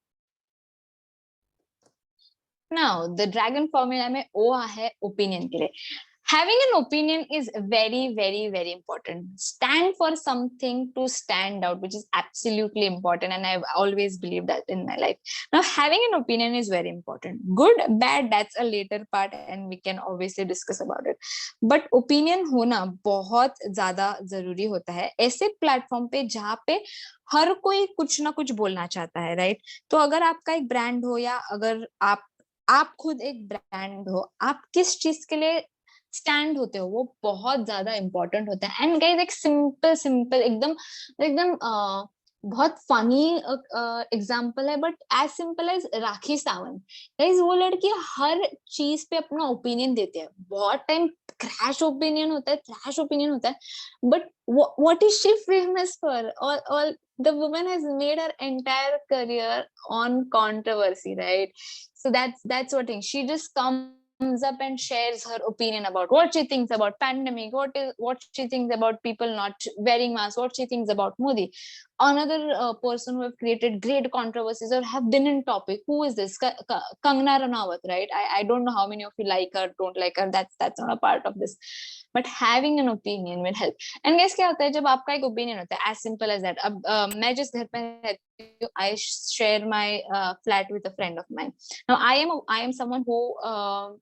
Now, the dragon formula में O है opinion के लिए. Having an opinion is very, very, very important. Stand for something to stand out, which is absolutely important. And I've always believed that in my life. Now, having an opinion is very important. Good, bad, that's a later part and we can obviously discuss about it. But opinion होना बहुत ज़्यादा ज़रूरी होता है ऐसे platform पे जहाँ पे हर कोई कुछ ना कुछ बोलना चाहता है, राइट? तो अगर आपका एक ब्रांड हो या अगर आप खुद एक ब्रांड हो, आप किस चीज के लिए स्टैंड होते हो वो बहुत ज्यादा इंपॉर्टेंट होता है. एंड गाइस, एक सिंपल एकदम एकदम बहुत फनी एग्जांपल है, but as simple as Rakhi Sawant. Guys, वो लड़की हर चीज पे अपना ओपिनियन देते हैं. बहुत टाइम क्रैश ओपिनियन होता है, ट्रैश ओपिनियन होता है, but what is she famous for? All the woman has made her entire career on controversy, right? So that's what thing. She just comes up and shares her opinion about what she thinks about pandemic, what she thinks about people not wearing masks, what she thinks about Modi. Another person who have created great controversies or have been in topic. Who is this? Kangana Ranaut, right? I don't know how many of you like her, don't like her. That's not a part of this. But having an opinion will help. And guys, क्या होता है जब आपका एक opinion होता है, as simple as that. अब मैं जिस घर पे रहती हूँ, I share my flat with a friend of mine. Now I am someone who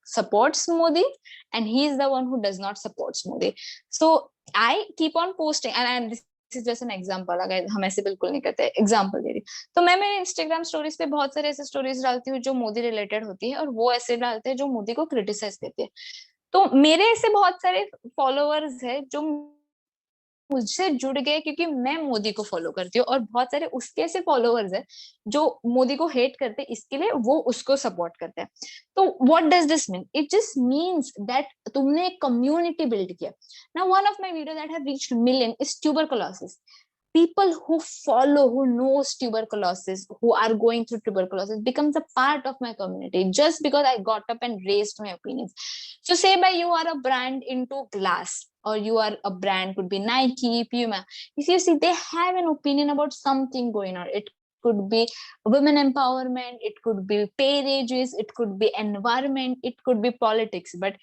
supports Modi, and he is the one who does not support Modi. So I keep on posting, and this is just an example. अगर हम ऐसे बिल्कुल नहीं करते, example दे रही. तो मैं मेरे इंस्टाग्राम स्टोरीज पे बहुत सारे ऐसे स्टोरीज डालती हूँ जो मोदी रिलेटेड होती है, और वो ऐसे डालते हैं जो मोदी को क्रिटिसाइज करते हैं. तो मेरे ऐसे बहुत सारे फॉलोअर्स है जो मुझसे जुड़ गए क्योंकि मैं मोदी को फॉलो करती हूँ, और बहुत सारे उसके ऐसे फॉलोअर्स है जो मोदी को हेट करते हैं, इसके लिए वो उसको सपोर्ट करते हैं. तो what does this mean? It just means that तुमने एक कम्युनिटी बिल्ड किया. Now one of my video that have reached million is tuberculosis. People who follow, who knows tuberculosis, who are going through tuberculosis, becomes a part of my community just because I got up and raised my opinions. So say by you are a brand into glass, or you are a brand, could be Nike, Puma. If you see they have an opinion about something going on, it could be women empowerment, it could be pay rages, it could be environment, it could be politics, but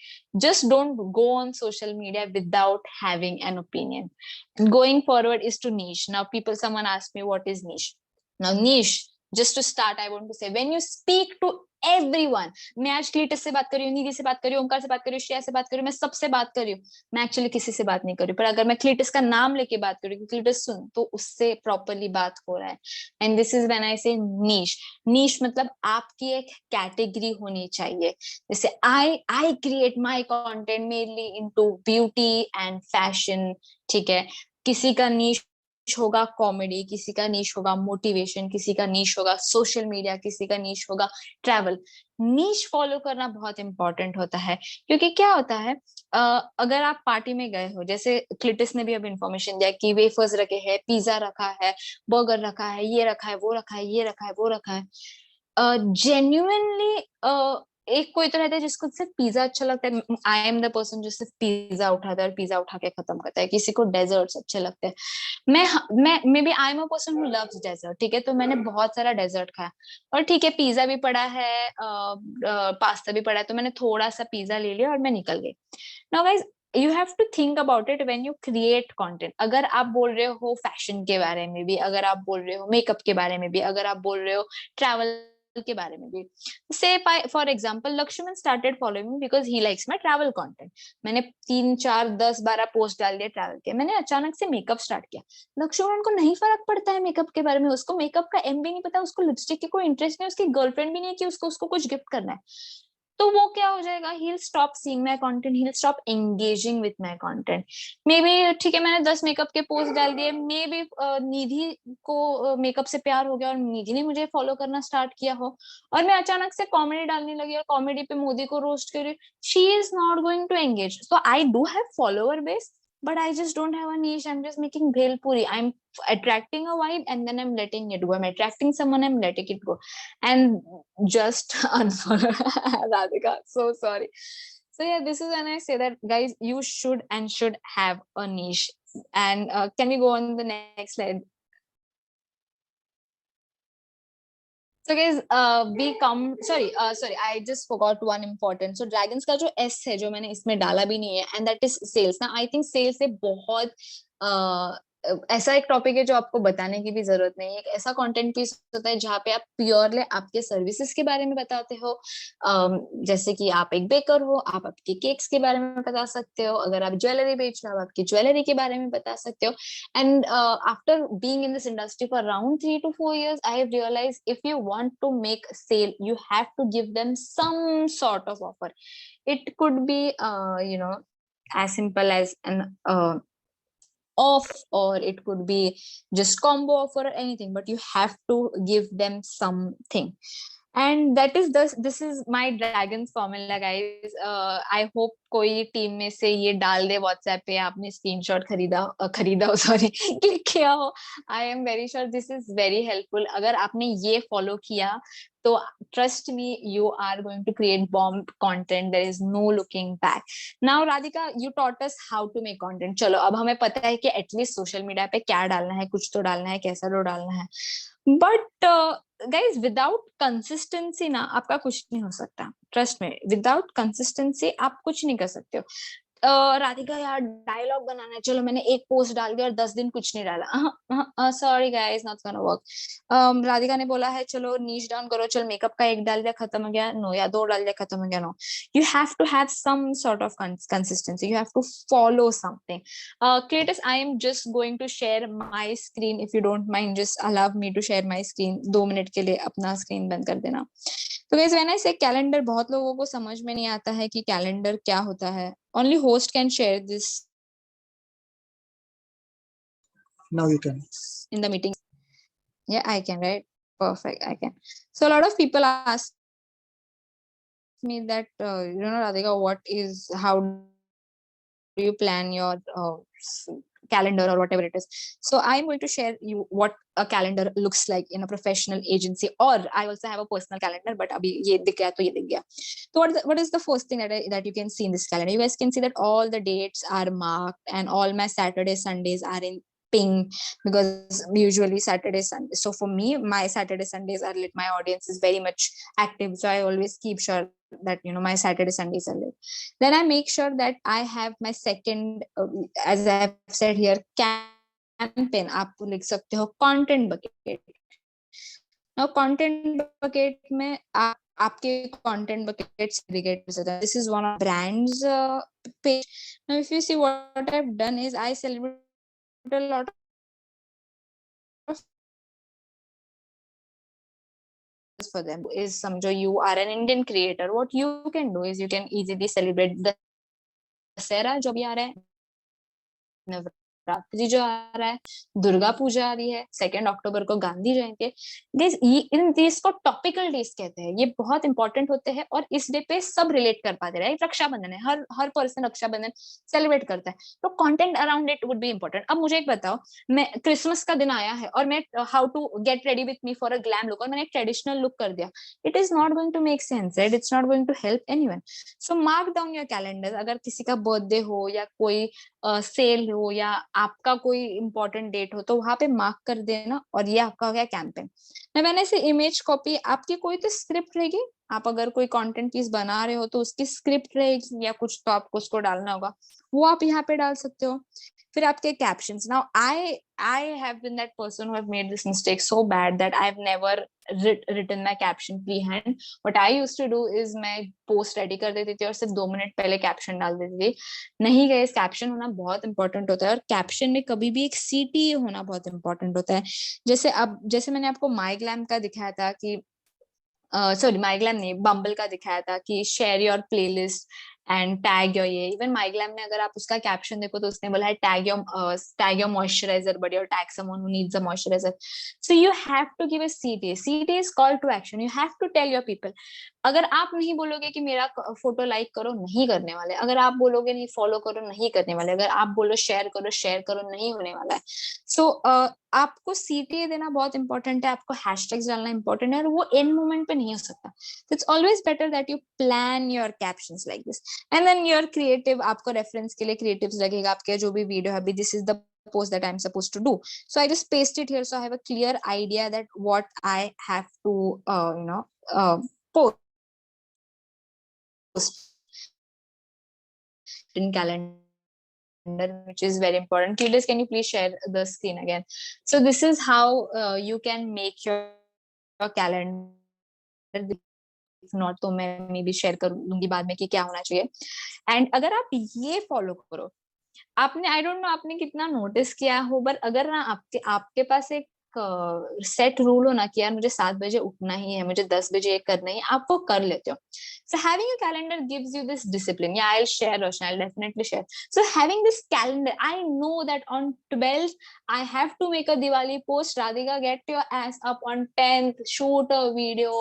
just don't go on social media without having an opinion. Going forward is to niche. Now someone asked me what is niche. Now niche, just to start, I want to say, when you speak to everyone, मैं आज Cletus से बात कर रही हूँ, निधि से बात कर रही हूँ, ओंकार से बात कर रही हूँ, श्रेया से बात कर रही हूँ, मैं सबसे बात कर रही हूँ. मैं एक्चुअली किसी से बात नहीं कर रही हूँ, पर अगर मैं क्लीटस का नाम लेके बात कर रही हूँ, क्लीटस सुन, तो उससे प्रॉपरली बात हो रहा है. And this is when I से नीश. नीश मतलब आपकी एक कैटेगरी होनी चाहिए. जैसे I create my content mainly into beauty and fashion, ठीक है. किसी का नीश होगा कॉमेडी, किसी का नीश होगा मोटिवेशन, किसी का नीश होगा सोशल मीडिया, किसी का नीश होगा ट्रैवल। नीश फॉलो करना बहुत इंपॉर्टेंट होता है, क्योंकि क्या होता है, अगर आप पार्टी में गए हो, जैसे क्लिटिस ने भी अब इन्फॉर्मेशन दिया कि वेफर्स रखे हैं, पिज्जा रखा है, बर्गर रखा है, ये रखा है, वो रखा है, ये रखा है, वो रखा है, जेन्युइनली एक कोई तो रहता है जिसको सिर्फ पिज्जा अच्छा लगता है। आई एम द पर्सन जो सिर्फ पिज्जा उठाता है और पिज्जा उठा के खत्म करता है। किसी को डेजर्ट्स अच्छे लगते हैं। मैं maybe I am a person who loves dessert, ठीक है, तो मैंने बहुत सारा डेजर्ट खाया, और ठीक है पिज्जा भी पड़ा है, पास्ता भी पड़ा है, तो मैंने थोड़ा सा पिज्जा ले लिया और मैं निकल गई। Now guys, you have to think about it when you create content. अगर आप बोल रहे हो फैशन के बारे में भी, अगर आप बोल रहे हो मेकअप के बारे में भी, अगर आप बोल रहे हो ट्रैवल के बारे में भी, say for example Lakshman started following me because he likes my travel content. मैंने 3 4 10 12 पोस्ट डाल दिए ट्रैवल के। मैंने अचानक से मेकअप स्टार्ट किया। लक्ष्मण को नहीं फर्क पड़ता है मेकअप के बारे में, उसको मेकअप का एम भी नहीं पता, उसको लिपस्टिक की कोई इंटरेस्ट नहीं, उसकी गर्लफ्रेंड भी नहीं है कि उसको कुछ गिफ्ट करना है। तो वो क्या हो जाएगा, he'll stop seeing my content, he'll stop engaging with my content. May be ठीक है मैंने 10 मेकअप के पोस्ट डाल दिए, मे बी निधि को मेकअप से प्यार हो गया और निधि ने मुझे फॉलो करना स्टार्ट किया हो, और मैं अचानक से कॉमेडी डालने लगी और कॉमेडी पे मोदी को रोस्ट करी, she is not going to engage. So I do have follower base, but I just don't have a niche. I'm just making bhel puri. I'm attracting a vibe and then I'm letting it go. I'm attracting someone, I'm letting it go. And just unfollow Radhika. So sorry. So yeah, this is when I say that guys, you should have a niche. And can we go on the next slide? So guys, sorry, I just forgot one important. So dragons का जो S है जो मैंने इसमें डाला भी नहीं है, and that is sales. ना I think sales से बहुत ऐसा एक टॉपिक है जो आपको बताने की भी जरूरत नहीं है। एक ऐसा कंटेंट पीस होता है जहाँ पे आप प्योरली आपके सर्विसेज के बारे में बताते हो, जैसे कि आप एक बेकर हो, आप आपके केक्स के बारे में बता सकते हो, अगर आप ज्वेलरी बेच रहे हो आप आपकी ज्वेलरी के बारे में बता सकते हो। And after being in this industry for around 3 to 4 years, I have realized if you want to make a sale, you have to give them some sort of offer. It could be as simple as an off, or it could be just combo offer or anything, but you have to give them something. And that is this is my dragons formula guys. I hope कोई team में से ये डाल दे WhatsApp पे, आपने screenshot खरीदा हो sorry click किया हो। आई am very sure this is very helpful. अगर आपने ये फॉलो किया तो trust me, you are going to create bomb content. There is no looking back. Now Radhika, you taught us how to make content. चलो अब हमें पता है कि एटलीस्ट सोशल मीडिया पे क्या डालना है, कुछ तो डालना है, कैसा तो डालना है। बट गाइज विदाउट कंसिस्टेंसी ना आपका कुछ नहीं हो सकता। ट्रस्ट में, विदाउट कंसिस्टेंसी आप कुछ नहीं कर सकते हो। राधिका यार डायलॉग बनाना है, चलो मैंने एक पोस्ट डाल दिया और 10 दिन कुछ नहीं डाला, sorry guys, not gonna work. Radhika ने बोला है चलो नीच डाउन करो, चल मेकअप का एक डाल दिया खत्म हो गया, नो, या 2 डाल दिया खत्म हो गया, no. You have to have some sort of consistency, you have to follow something. Cletus, I am just going to share my screen, if you don't mind just allow me to share my screen. 2 minute के लिए अपना screen बंद कर देना। तो guys when I से calendar, बहुत लोगों को समझ में नहीं आता है कि कैलेंडर क्या होता है। Only host can share this. Now you can. In the meeting. Yeah, I can, right? Perfect, I can. So a lot of people ask me that, Radhika, how do you plan your calendar or whatever it is? So I'm going to share you what a calendar looks like in a professional agency, or I also have a personal calendar, but abhi ye dikh gaya to ye dikh gaya. So what is the first thing that you can see in this calendar? You guys can see that all the dates are marked and all my Saturdays, Sundays are in pink, because usually Saturday, Sunday. So for me, my Saturday, Sundays are lit. My audience is very much active, so I always keep sure that my Saturday, Sundays are lit. Then I make sure that I have my second, as I have said here, campaign. आप लिख सकते हो content bucket. Now content bucket में आपके content buckets segregate हो सकता है. This is one of brands page. Now if you see what I've done is I celebrate a lot of for them. Is समझो you are an Indian creator, what you can do is you can easily celebrate the Dussehra जो भी आ रहा है, नवरात्रि जो आ रहा है, दुर्गा पूजा आ रही है, 2 अक्टूबर को गांधी जयंती है। Guys, इन डेज को टॉपिकल डेज कहते हैं, ये बहुत इंपॉर्टेंट होते हैं और इस डे पे सब रिलेट कर पाते हैं। रक्षाबंधन है, हर पर्सन रक्षाबंधन सेलिब्रेट करता है, तो content around it would be important. अब मुझे एक बताओ, मैं क्रिसमस का दिन आया है और मैं how to get ready with me for a glam look, और मैंने एक ट्रेडिशनल लुक कर दिया, it is not going to make sense, right? It's not going to help anyone. So mark down your calendar, अगर किसी का birthday हो या कोई सेल हो या आपका कोई इंपॉर्टेंट डेट हो, तो वहां पे मार्क कर देना। और ये आपका हो गया कैंपेन। मैं मैंने से इमेज कॉपी, आपकी कोई तो स्क्रिप्ट रहेगी, आप अगर कोई कंटेंट पीस बना रहे हो तो उसकी स्क्रिप्ट रहेगी या कुछ तो आपको उसको डालना होगा, वो आप यहाँ पे डाल सकते हो। फिर आपके captions, now I have been that person who have made this mistake so bad that I've never written my caption freehand. What I used to do is मैं पोस्ट रेडी कर देती थी और सिर्फ 2 मिनट पहले कैप्शन डाल देती थी। नहीं गए, कैप्शन होना बहुत इंपॉर्टेंट होता है और कैप्शन में कभी भी एक सीटी होना बहुत इंपॉर्टेंट होता है। जैसे मैंने आपको माई ग्लैम का दिखाया था कि सॉरी माइग्लैम नहीं, बम्बल का दिखाया था कि share your playlist and tag your, ये इवन माइग्लैम में अगर आप उसका कैप्शन देखो तो उसने बोला है tag your moisturiser but your tag someone who needs a moisturiser. So you have to give a CT. CT is call to action, you have to tell your people. अगर आप नहीं बोलोगे कि मेरा फोटो लाइक करो, नहीं करने वाले। अगर आप बोलोगे नहीं फॉलो करो, नहीं करने वाले। अगर आप बोलो शेयर करो, नहीं होने वाला है। सो आपको सीटी देना बहुत इंपॉर्टेंट है, आपको हैशटैग्स डालना इंपॉर्टेंट है, और वो एंड मोमेंट पे नहीं हो सकता। It's always better that you plan your captions like this and then your creative, आपको रेफरेंस के लिए क्रिएटिव्स लगेगा आपके जो भी वीडियो है। अभी this is the post that I'm supposed to do, so I just paste it here so I have a clear idea that what I have to post in calendar, which is very important. Curious, can you please share the screen again? So this is how you can make your calendar. If not, तो मैं मे भी share कर दूंगी बाद में कि क्या होना चाहिए। एंड अगर आप ये फॉलो करो, आपने आई डोंट नो आपने कितना नोटिस किया हो, बट अगर ना आपके पास एक सेट रूल हो ना कि यार मुझे 7 बजे उठना ही है, मुझे 10 बजे ये करना ही, आप वो कर लेते हो। So having a calendar gives you this discipline. Yeah, I'll share, Roshan. I'll definitely share. So having this calendar, I know that on 12th, I have to make a Diwali post. Radhika, get your ass up on 10th, shoot a video,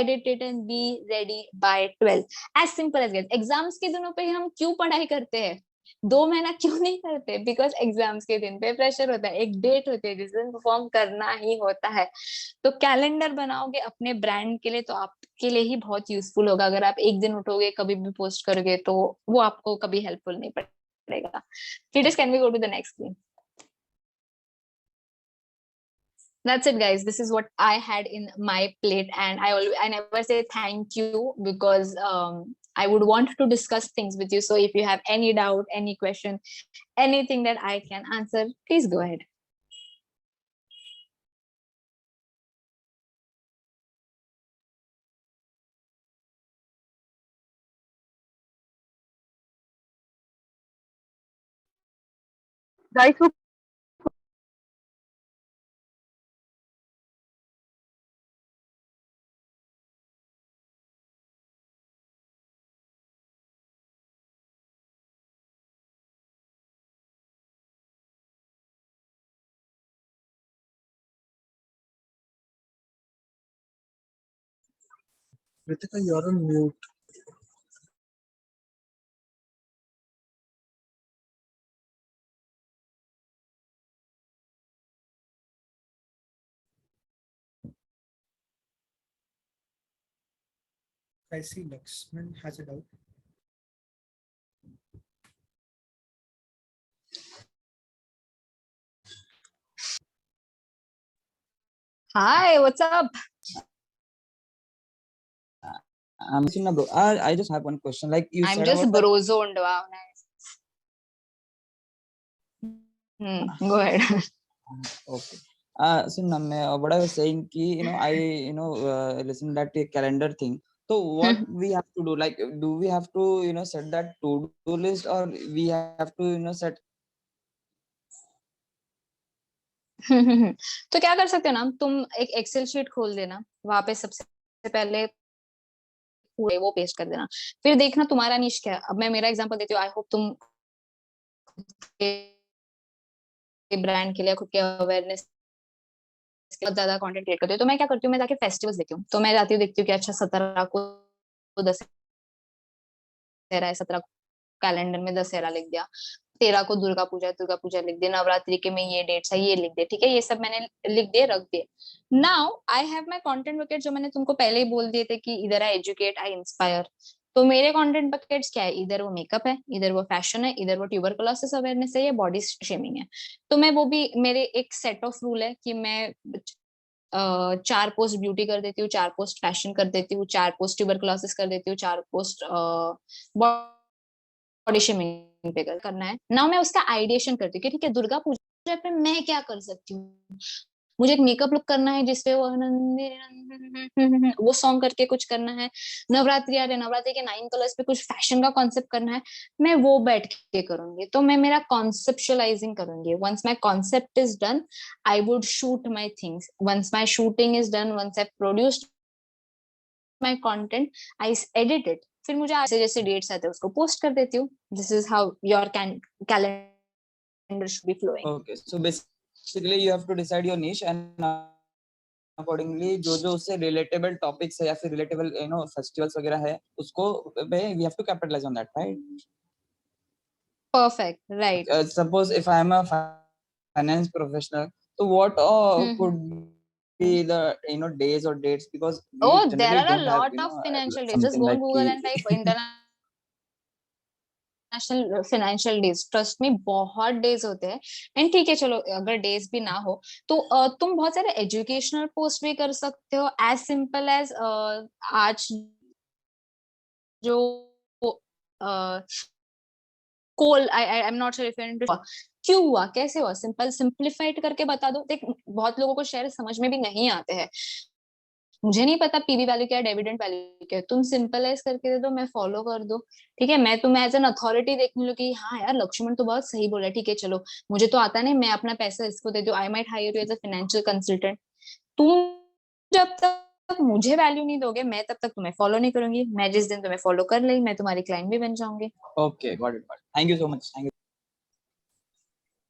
edit it and be ready by 12th. As simple as that. Exams के दिनों पे हम क्यों पढ़ाई करते हैं? 2 महीना क्यों नहीं करते? बिकॉज एग्जाम्स के दिन पे प्रेशर होता है, एक डेट होती है जिस दिन परफॉर्म करना ही होता है। तो कैलेंडर बनाओगे अपने ब्रांड के लिए तो आपके लिए ही बहुत यूजफुल होगा। अगर आप एक दिन उठोगे कभी भी पोस्ट करोगे तो वो आपको कभी हेल्पफुल नहीं पड़ेगा। Cletus, can we go to the next screen? That's it, guys. This is what I had in my plate, and I never say thank you because I would want to discuss things with you. So if you have any doubt, any question, anything that I can answer, please go ahead. Guys, who Ritika, you're on mute. I see Lakshman has a doubt. Hi, what's up? Sina bro, I just have one question. Like you I'm said just about the, bro-zoned. Wow, nice. Go ahead. okay. So now, what I was saying, ki, I listen that calendar thing. So what we have to do? Like, do we have to set that to-do list, or we have to set? तो क्या कर सकते हो ना, तुम एक Excel sheet खोल देना, वहां पे सबसे पहले पूरे वो पेस्ट कर देना, फिर देखना तुम्हारा निश क्या है। अब मैं मेरा एग्जांपल देती हूँ, आई होप तुम ब्रांड के लिए, खुद के अवेयरनेस बहुत ज्यादा कंटेंट क्रिएट करती हूँ। तो मैं क्या करती हूँ, मैं जाके फेस्टिवल्स देखती हूँ। तो मैं जाती हूँ, देखती हूँ कि अच्छा 17 को दशहरा है, 17 कैलेंडर में दशहरा लिख दिया, 13 को दुर्गा पूजा है, दुर्गा पूजा लिख दिया, नवरात्रि के में ये डेट्स है, ये लिख दिया, ठीक है, ये सब मैंने लिख दिए, रख दिए। Now I have my content bucket, जो मैंने तुमको पहले ही बोल दिए थे कि इधर आई एजुकेट, आई इंस्पायर। तो मेरे कंटेंट बकेट्स क्या है, इधर वो मेकअप है, इधर वो फैशन है, इधर वो ट्यूबरकुलोसिस अवेयरनेस है, या बॉडी शेमिंग है। तो मैं वो भी, मेरे एक सेट ऑफ रूल है कि मैं 4 पोस्ट ब्यूटी कर देती हूँ, 4 पोस्ट फैशन कर देती हूँ, 4 पोस्ट ट्यूबरकुलोसिस कर देती हूँ, 4 पोस्ट बॉडी शेमिंग पे करना है। नाउ मैं उसका आइडिएशन करती हूँ कि ठीक है, दुर्गा पूजा पे मैं क्या कर सकती हूँ। मुझे एक मेकअप लुक करना है जिसपे वो सॉन्ग करके कुछ करना है। नवरात्रि आ रहे, नवरात्रि के 9 कलर्स पे कुछ फैशन का कॉन्सेप्ट करना है, मैं वो बैठ के करूंगी। तो मैं मेरा कॉन्सेप्चुअलाइजिंग करूंगी। Once my concept is done, I would shoot my things. Once my shooting is done, once I produced my content, I edit it, फिर मुझे ऐसे जैसे डेट्स आते हैं उसको पोस्ट कर देती हूँ। This is how your calendar should be flowing. Okay, so basically you have to decide your niche and accordingly जो उससे relatable topics है या फिर relatable festivals वगैरह है उसको we have to capitalize on that, right? Perfect, right. Suppose if I am a finance professional, so what could be the days or dates, because we there generally are a don't have lot of financial days. Just something go on like Google and type international financial days. Trust me, बहुत days होते हैं। And ठीक है, चलो अगर days भी ना हो तो तुम बहुत सारे एजुकेशनल पोस्ट भी कर सकते हो, एज सिंपल एज आज जो कोल, आई एम नॉट श्योर क्यों हुआ, कैसे हुआ, सिंपल सिंप्लीफाइड करके बता दो। देख, बहुत लोगों को शेयर समझ में भी नहीं आते हैं। मुझे नहीं पता पीवी वैल्यू क्या है, डिविडेंड वैल्यू क्या है, तुम सिंपलाइज करके दे दो, मैं फॉलो कर दो, ठीक है। मैं तुम्हें एज एन अथॉरिटी देखने लूं कि हाँ यार, लक्ष्मण तो बहुत सही बोला, ठीक है चलो, मुझे तो आता नहीं, मैं अपना पैसा इसको दे दूं, I might hire you as a financial consultant. तुम जब तक मुझे वैल्यू नहीं दोगे, मैं तब तक तुम्हें फॉलो नहीं करूंगी। मैं जिस दिन तुम्हें फॉलो कर ली, मैं तुम्हारी क्लाइंट भी बन जाऊंगी। Okay, got it. Thank you so much. Thank you.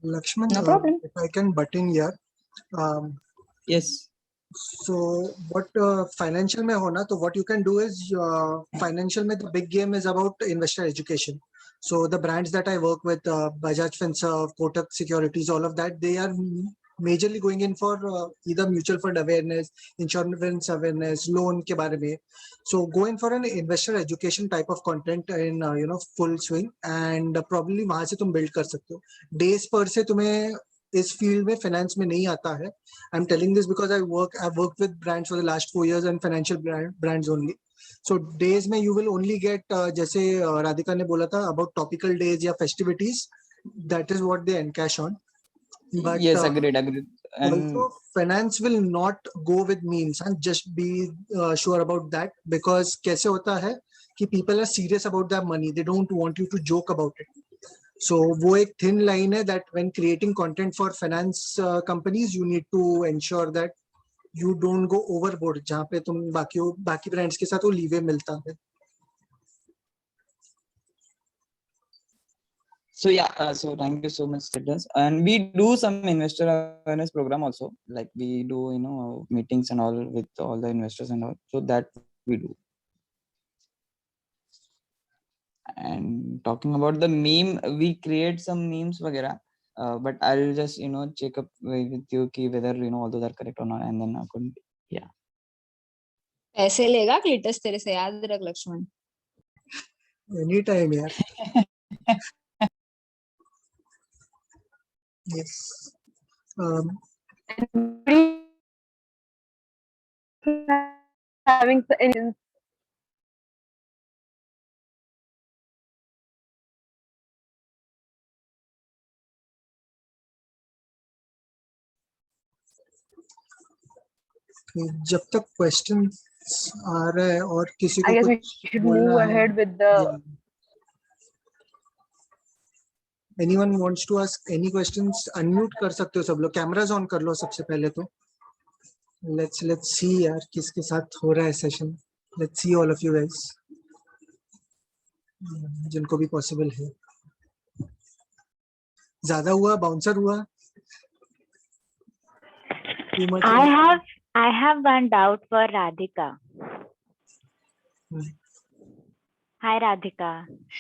Lakshman, No problem. if I can butt in here. Yes. So what financial में होना, तो what you can do is financial में the big game is about investor education. So the brands that I work with, Bajaj Finserv, Kotak Securities, all of that, they are majorly going in for either mutual fund awareness, insurance awareness, loan के बारे में. So go in for an investor education type of content in full swing, and probably वहाँ से तुम build कर सकते हो. Days per se तुम्हें इस फील्ड में फाइनेंस में नहीं आता है. I am telling this because I work with brands for the last 4 years and financial brands only. So days में यू विल ओनली गेट, जैसे राधिका ने बोला था अबाउट टॉपिकल डेज या festivities, that is what they encash on. But Yes, agreed. also finance will not go with memes, and just be sure about that, because कैसे होता है कि people are serious about their money, they don't want you to joke about it. So वो एक thin line है that when creating content for finance companies, you need to ensure that you don't go overboard, जहाँ पे तुम बाकी brands के साथ वो leeway मिलता है. So yeah, so thank you so much, Siddharth. And we do some investor awareness program also, like we do meetings and all with all the investors and all, so that we do. And talking about the meme, we create some memes वगैरह, but I'll just check up with you कि whether all those are correct or not, and then I could, yeah. ऐसे लेगा Cleitus तेरे से, याद रख Lakshman. Any time यार. Yes. Having any जब तक क्वेश्चंस आ रहे हैं और किसी को I guess we कुछ should बोलना move है, ahead with the anyone wants to ask any questions, unmute कर सकते हो सब लोग, कैमरास ऑन कर लो सबसे पहले तो. let's see यार किसके साथ हो रहा है session. let's see all of you guys, जिनको भी पॉसिबल है. ज्यादा हुआ, बाउंसर हुआ. Too much. I have one doubt for Radhika. Hi Radhika.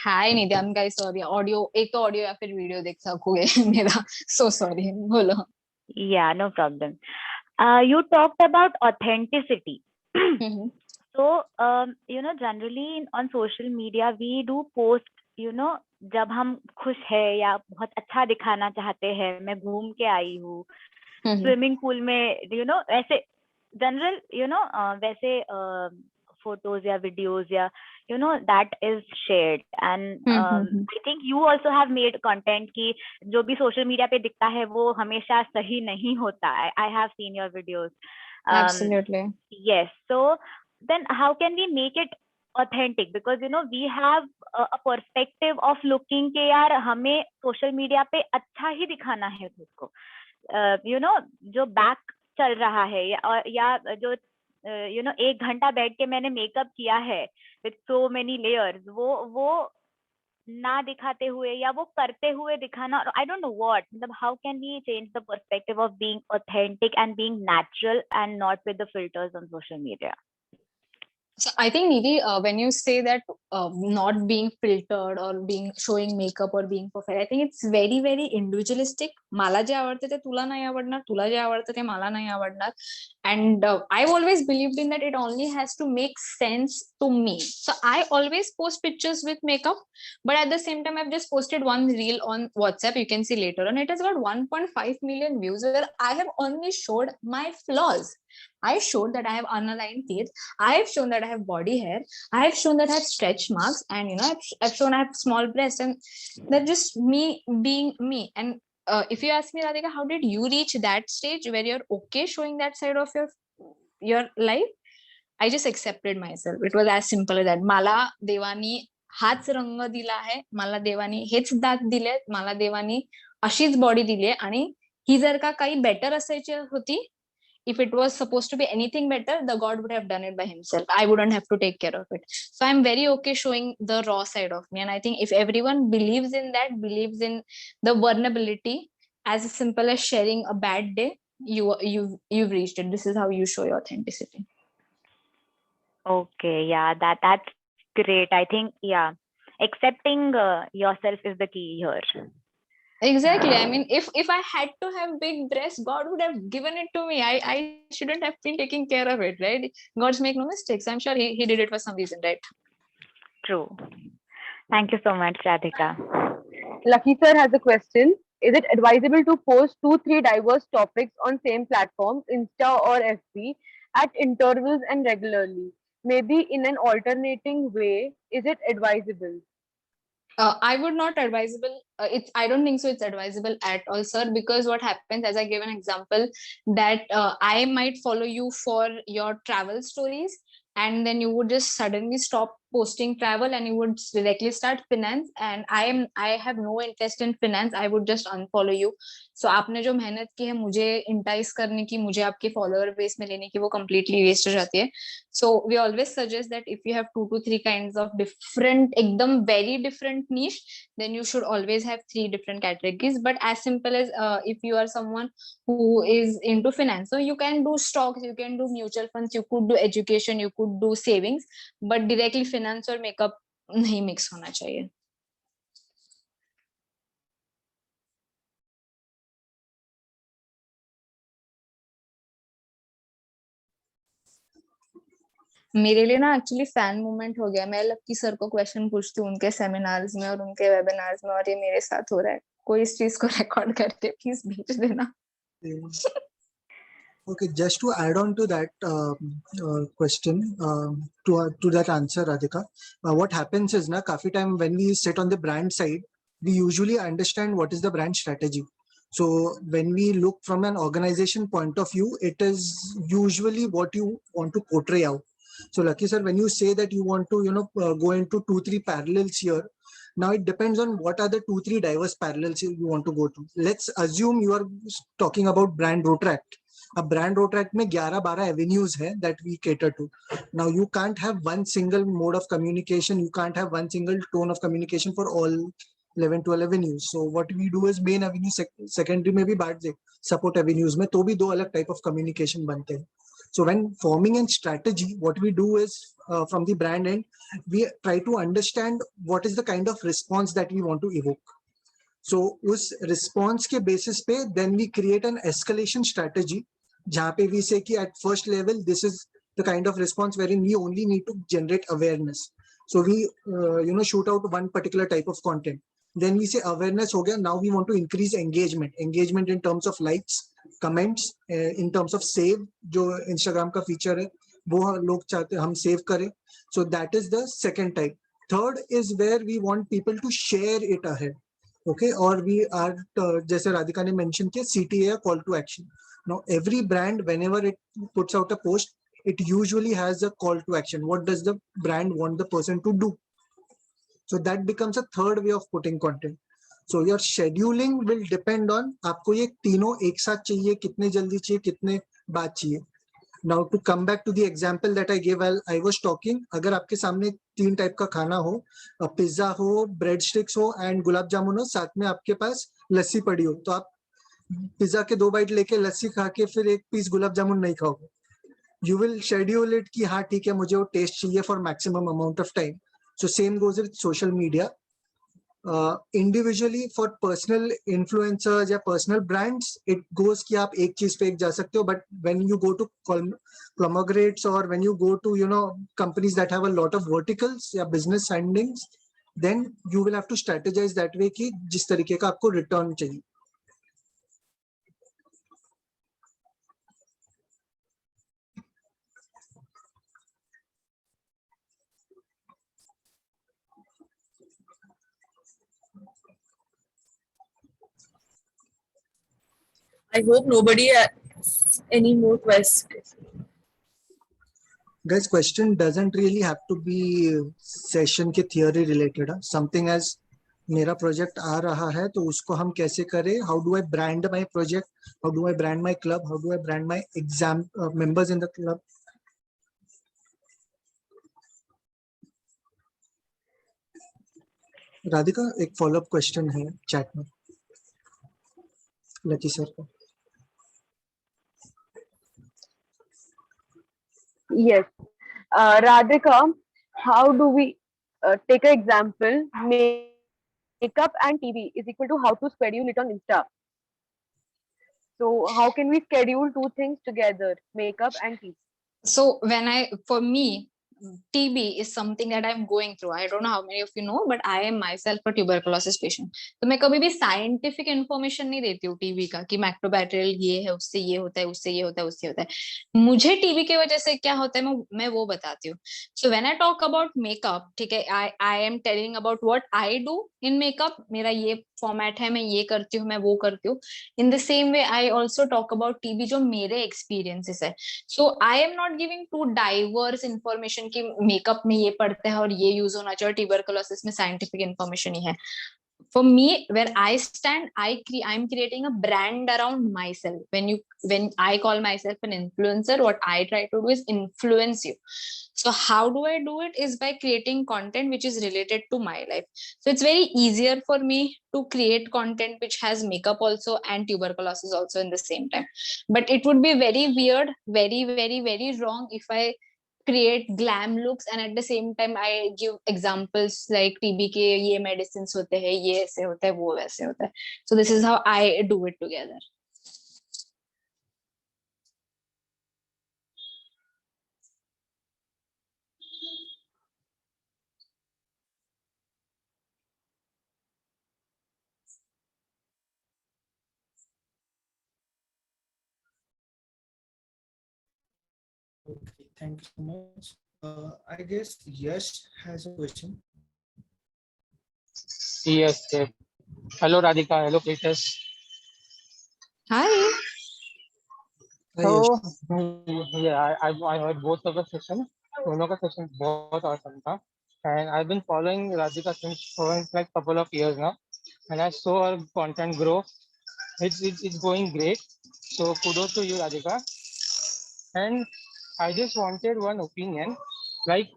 Hi Nidhi guys sorry audio एक तो ऑडियो या फिर वीडियो देख सकोगे मेरा सो सॉरी बोलो. Yeah, no problem. You talked about authenticity. So, generally on social media, we do post, जब हम खुश है या बहुत अच्छा दिखाना चाहते हैं, मैं घूम के आई हूँ, स्विमिंग पूल में, ऐसे जनरल, वैसे photos या videos या, that is shared. And I think you also have made content कि जो भी social media पे दिखता है वो हमेशा सही नहीं होता. I have seen your videos. Absolutely. Yes. So then how can we make it authentic? Because we have a perspective of looking के यार हमें social media पे अच्छा ही दिखाना है खुद को. जो back चल रहा है या जो एक घंटा बैठ के मैंने मेकअप किया है with so many layers, वो ना दिखाते हुए या वो करते हुए दिखाना, I don't know what. मतलब how can we change the perspective of being authentic and being natural and not with the filters on social media? So I think Nidhi, when you say that not being filtered or showing makeup or being perfect, I think it's very very individualistic. मला जे आवडते ते तुला नाही आवडणार, तुला जे आवडते ते मला नाही आवडणार. And I've always believed in that it only has to make sense to me. So I always post pictures with makeup, but at the same time I've just posted one reel on WhatsApp. You can see later on. It has got 1.5 million views where I have only showed my flaws. I showed that I have unaligned teeth. I have shown that I have body hair. I have shown that I have stretch marks, and I've shown I have small breasts, and that's just me being me. And if you ask me, Radhika, how did you reach that stage where you're okay showing that side of your life? I just accepted myself. It was as simple as that. मला देवानी हाच रंग दिला आहे, मला देवानी हेच दात दिले, मला देवानी अशीच बॉडी दिली आहे, आणि ही जर का काही बेटर असायची होती, if it was supposed to be anything better, the God would have done it by himself. I wouldn't have to take care of it. So I'm very okay showing the raw side of me. And I think if everyone believes in that, believes in the vulnerability, as simple as sharing a bad day, you've reached it. This is how you show your authenticity. Okay, yeah, that's great. I think, yeah, accepting yourself is the key here. Exactly. I mean, if I had to have big breasts, God would have given it to me. I shouldn't have been taking care of it, right? God's make no mistakes. I'm sure he did it for some reason, right? True. Thank you so much, Radhika. Lucky sir has a question. Is it advisable to post 2-3 diverse topics on same platform, Insta or FB, at intervals and regularly? Maybe in an alternating way, is it advisable? I would not advisable. I don't think so. It's advisable at all, sir. Because what happens, as I gave an example, that I might follow you for your travel stories, and then you would just suddenly stop posting travel, and you would directly start finance. And I have no interest in finance. I would just unfollow you. So आपने जो मेहनत की है मुझे entice करने की, मुझे आपके follower base में लेने की, वो completely waste हो जाती है. So we always suggest that if you have 2 to 3 kinds of different, एकदम very different niche, then you should always have 3 different categories. But as simple as if you are someone who is into finance, so you can do stocks, you can do mutual funds, you could do education, you could do savings, but directly finance और makeup नहीं mix होना चाहिए. मेरे लिए ना actually fan movement हो गया. मैं लक्की सर को क्वेश्चन पूछती हूँ उनके सेमिनार्स में और उनके वेबिनार्स में, और ये मेरे साथ हो रहा है. कोई इस चीज को रिकॉर्ड करके प्लीज भेज देना. Okay, just to add on to that question, to that answer, Radhika, what happens is na, काफी time when we sit on the brand side, we usually understand what is the brand strategy. So when we look from an organization point of view, it is usually what you want to portray out. So Lucky sir, when you say that you want to, go into 2-3 parallels here, now it depends on what are the 2-3 diverse parallels you want to go to. Let's assume you are talking about brand Rotract. A brand Rotract में 11-12 avenues है that we cater to. Now you can't have one single mode of communication. You can't have one single tone of communication for all 11 12 avenues. So what we do is main avenue, secondary में भी बांट दे, support avenues में तो भी दो अलग type of communication बनते हैं. So when forming a strategy, what we do is from the brand end, we try to understand what is the kind of response that we want to evoke. So उस response के basis पे then we create an escalation strategy जहाँ पे we say कि at first level this is the kind of response wherein we only need to generate awareness. So we shoot out one particular type of content. Then we say awareness हो गया. Now we want to increase engagement. Engagement in terms of likes, comments, in terms of save. जो Instagram का feature है, वो लोग चाहते हम save करें. So that is the second type. Third is where we want people to share it ahead. Okay, or we are जैसे राधिका ने mention किया CTA call to action. Now every brand whenever it puts out a post, it usually has a call to action. What does the brand want the person to do? So that becomes a third way of putting content. So your scheduling will depend on आपको ये तीनों एक साथ चाहिए, कितने जल्दी चाहिए, कितने बाद चाहिए. Now to come back to the example that I gave while I was talking, अगर आपके सामने 3 टाइप का खाना हो, पिज्जा हो, ब्रेड स्टिक्स हो एंड गुलाब जामुन हो, साथ में आपके पास लस्सी पड़ी हो, तो आप पिज्जा के 2 बाइट लेके लस्सी खा के फिर एक पीस गुलाब जामुन नहीं खाओगे. You will schedule it कि हाँ ठीक है मुझे वो टेस्ट चाहिए for maximum amount of time. So same goes with social media. Individually for personal influencers या personal brands, it goes कि आप एक चीज पे एक जा सकते हो, but when you go to conglomerates or when you go to companies that have a lot of verticals या business endings, then you will have to strategize that way कि जिस तरीके का आपको return चाहिए. I hope nobody has any more questions. Guys, question doesn't really have to be session के theory related. Something as मेरा project आ रहा है तो उसको हम कैसे करें? How do I brand my project? How do I brand my club? How do I brand my members in the club? Radhika एक follow-up question है chat में लकी सर को. Yes. Radhika, how do we take an example? Makeup and TV is equal to how to schedule it on Insta. So how can we schedule two things together, makeup and TV? So for me, TB is something that I'm going through. I don't know how many of you know, but I am myself a tuberculosis patient. तो मैं कभी भी scientific information नहीं देती हूँ TB का कि मैक्रोबैक्टीरियल ये है, उससे ये होता है, उससे ये होता है, उससे होता है. मुझे टीबी की वजह से क्या होता है मैं वो बताती हूँ. So when I talk about makeup, ठीक है, I am telling about what I do in makeup. मेरा ये फॉर्मेट है, मैं ये करती हूँ, मैं वो करती हूँ. In the same way, I also talk about TB जो मेरे experiences है. So I am not giving too diverse information कि मेकअप में ये पड़ता है और ये यूज होना चाहिए, ट्यूबरकुलोसिस में साइंटिफिक इंफॉर्मेशन ही है. For me, where I stand, I'm creating a brand around myself. When I call myself an influencer, what I try to do is influence you. So how do I do it? Is by creating content which is related to my life. So it's very easier for me to create content which has makeup also and tuberculosis also in the same time. But it would be very weird, very, very, very wrong if I create glam looks and at the same time I give examples like TB के ये medicines होते हैं, ये ऐसे होता है, वो वैसे होता है. So this is how I do it together. Okay, thank you so much. I guess Yash has a question. Yes. Hello, Radhika. Hello, Kritis. Hi. So, yeah, I heard both of the sessions. दोनों का session बहुत awesome था. And I've been following Radhika since like couple of years now. And I saw her content grow. It's going great. So kudos to you, Radhika. And I just wanted one opinion. Like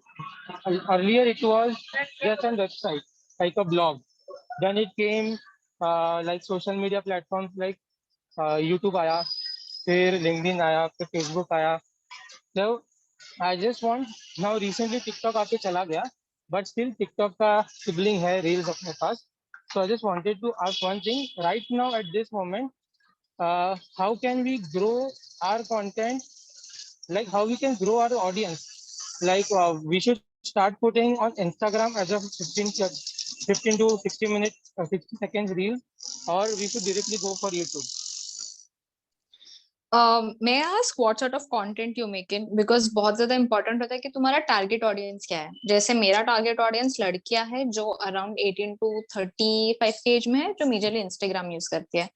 earlier, it was just on website, like a blog. Then it came like social media platforms like YouTube आया, फिर LinkedIn आया, फिर Facebook आया. So I just want now recently TikTok आके चला गया, but still TikTok का sibling है Reels अपने पास. So I just wanted to ask one thing right now at this moment, how can we grow our content? Like how we can grow our audience? Like we should start putting on Instagram as a 15 to 60 minutes, 60 seconds reel, or we should directly go for YouTube. May I ask what sort of content you make in? Because बहुत ज्यादा important होता है कि तुम्हारा target audience क्या है. जैसे मेरा target audience लड़कियां है जो around 18 to 35 के age में है, जो majorly Instagram use करती है.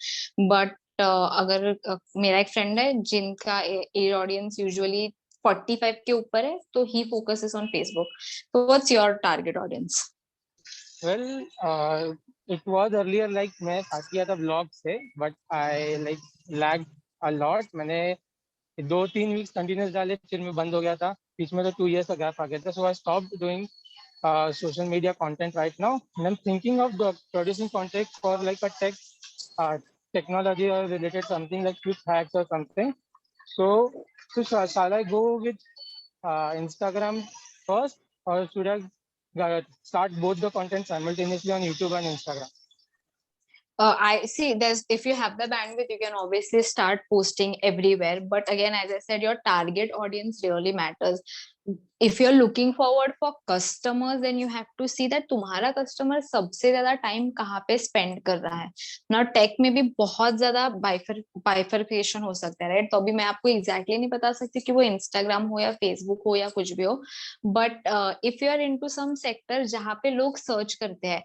But अगर मेरा एक friend है जिनका age audience usually 45 के ऊपर है, तो he focuses on Facebook. So what's your target audience? Well, it was earlier like मैं start किया था vlog से, but I like lagged a lot. मैंने 2-3 weeks continuous डाले, फिर मैं बंद हो गया था. बीच में तो 2 years का gap आ गया था. So I stopped doing social media content right now. And I'm thinking of producing content for like a technology or related something like quick hacks or something. So shall I go with Instagram first, or should I start both the content simultaneously on YouTube and Instagram? I see there's, if you have the bandwidth, you can obviously start posting everywhere. But again, as I said, your target audience really matters. If you're looking forward for customers, then you have to see that तुम्हारा customer सबसे ज्यादा time कहाँ पे spend कर रहा है. Now tech में भी बहुत ज्यादा bifurcation हो सकता है, right? तो अभी मैं आपको exactly नहीं बता सकती कि वो Instagram हो या Facebook हो या कुछ भी हो. But if you are into some sector जहाँ पे लोग search करते हैं,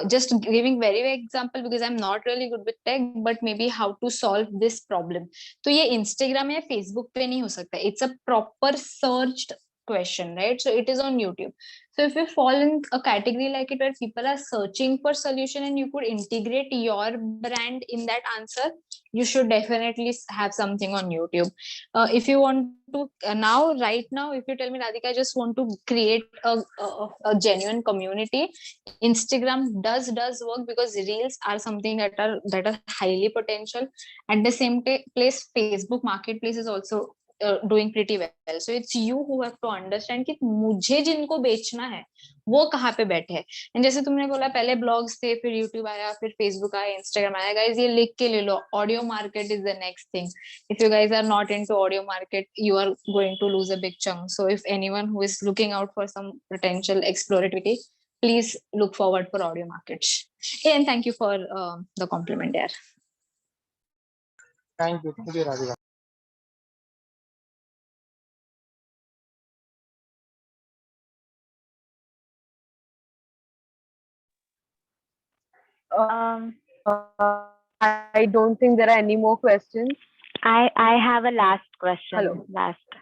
just giving very vague example because I'm not really good with tech, but maybe how to solve this problem. तो ये Instagram या Facebook पे नहीं हो सकता. It's a proper searched question, right? So it is on YouTube. So if you fall in a category like it where people are searching for solution and you could integrate your brand in that answer, you should definitely have something on YouTube. If you want to right now, if you tell me, Radhika, I just want to create a genuine community, Instagram does work because reels are something that are highly potential. At the same place, Facebook Marketplace is also doing pretty well. So it's you who have to understand कि मुझे जिनको बेचना है वो कहाँ पे बैठे हैं. एंड जैसे तुमने बोला पहले ब्लॉग्स थे, फिर यूट्यूब आया, फिर फेसबुक आया, इंस्टाग्राम आया. गाइस ये लिख के ले लो, audio market is the next thing. If you guys are not into audio market, you are going to lose a big chunk. So if anyone who is looking out for some potential exploratory, please look forward for audio markets. And thank you for the compliment there. Thank you, Radhika. I don't think there are any more questions. I have a last question. Hello. Last.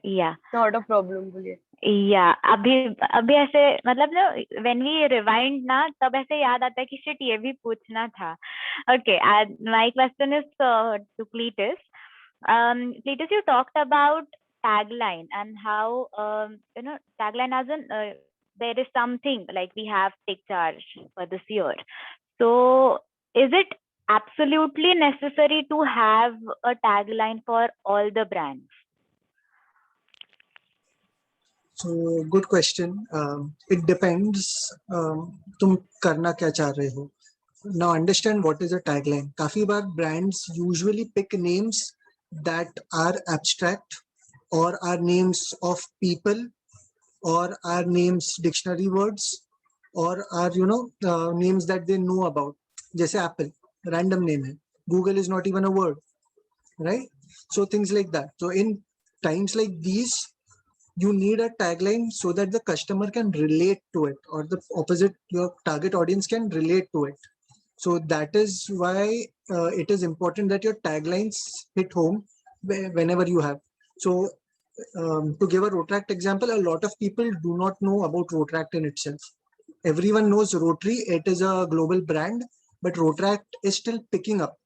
Yeah. Not a problem, बोलिए. Yeah. अभी ऐसे मतलब ना when we rewind ना तब ऐसे याद आता है कि shit ये भी पूछना था. Okay. My question is to Cletus. Cletus, you talked about tagline and how tagline as in there is something like we have take charge for this year. So is it absolutely necessary to have a tagline for all the brands? So good question. It depends. तुम करना क्या चाह रहे हो. Now understand what is a tagline. काफी बार brands usually pick names that are abstract or are names of people or are names dictionary words or are names that they know about. जैसे Apple, random name है. Google is not even a word, right? So things like that. So in times like these, you need a tagline so that the customer can relate to it, or the opposite, your target audience can relate to it. So that is why it is important that your taglines hit home whenever you have. So to give a Rotaract example, a lot of people do not know about Rotaract in itself. Everyone knows Rotary, it is a global brand, but Rotaract is still picking up,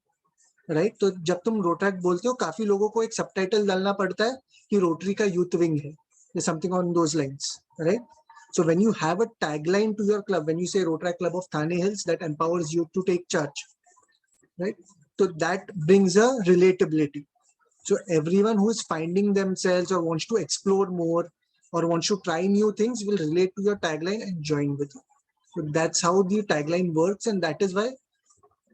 right? तो जब तुम Rotaract बोलते हो, काफी लोगों को एक subtitle डालना पड़ता है कि Rotary का यूथ विंग है, something on those lines, right? So when you have a tagline to your club, when you say Rotaract Club of Thane Hills, that empowers you to take charge, right? So that brings a relatability. So everyone who is finding themselves or wants to explore more or wants to try new things will relate to your tagline and join with you. So that's how the tagline works, and that is why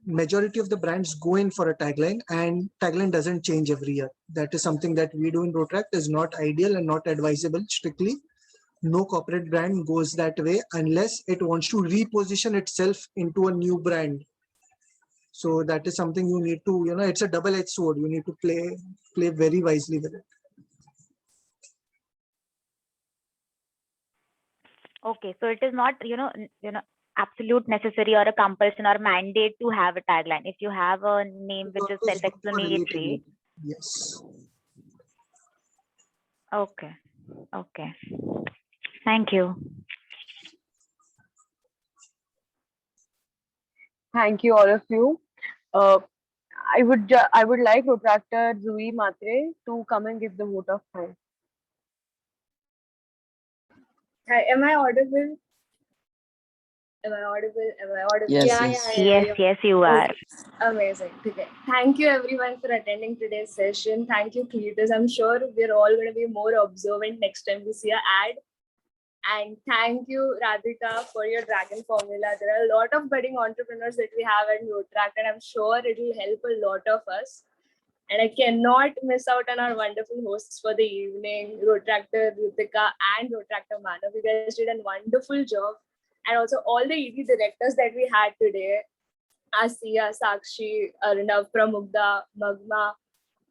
majority of the brands go in for a tagline, and tagline doesn't change every year. That is something that we do in Rotaract, is not ideal and not advisable strictly. No corporate brand goes that way unless it wants to reposition itself into a new brand. So that is something you need to, it's a double-edged sword. You need to play very wisely with it. Okay, so it is not, absolute necessary or a compulsion or mandate to have a tagline. If you have a name which is self-explanatory. Yes. Okay. Okay. Thank you. Thank you, all of you. I would like Protractor Zui Matre to come and give the vote of thanks. Hi, am I audible? Am I audible? Am I audible? Yes, Yeah, yes. yeah, yeah, Yes, yes, you are. Okay. Amazing. Okay. Thank you everyone for attending today's session. Thank you, Cletus. I'm sure we're all going to be more observant next time we see an ad. And thank you, Radhika, for your Dragon Formula. There are a lot of budding entrepreneurs that we have at Rotaract, and I'm sure it will help a lot of us. And I cannot miss out on our wonderful hosts for the evening, Rotractor Ritika and Rotractor Manav. You guys did a wonderful job. And also all the ED directors that we had today, Asiya, Sakshi, Arnav, Pramugda, Magma,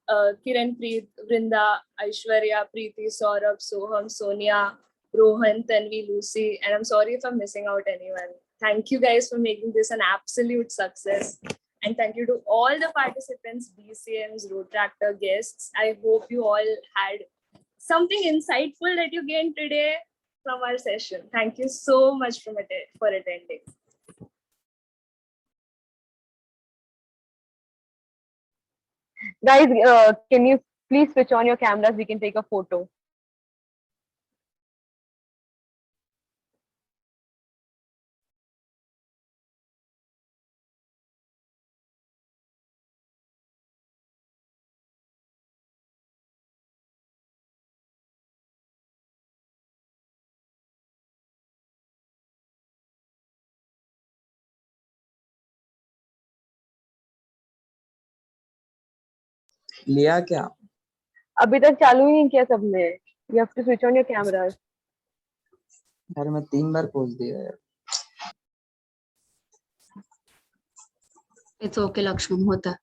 Kiran Preet, Vrinda, Aishwarya, Preeti, Saurabh, Soham, Sonia, Rohan, Tanvi, Lucy. And I'm sorry if I'm missing out anyone. Thank you guys for making this an absolute success. And thank you to all the participants, BCMs, Rotractor guests. I hope you all had something insightful that you gained today from our session. Thank you so much for attending. Guys, can you please switch on your cameras? We can take a photo. लिया क्या? अभी तक चालू ही नहीं किया सबने. You have to switch on your cameras. यार मैं 3 बार पोज दिया यार. It's okay, लक्ष्मण, होता है.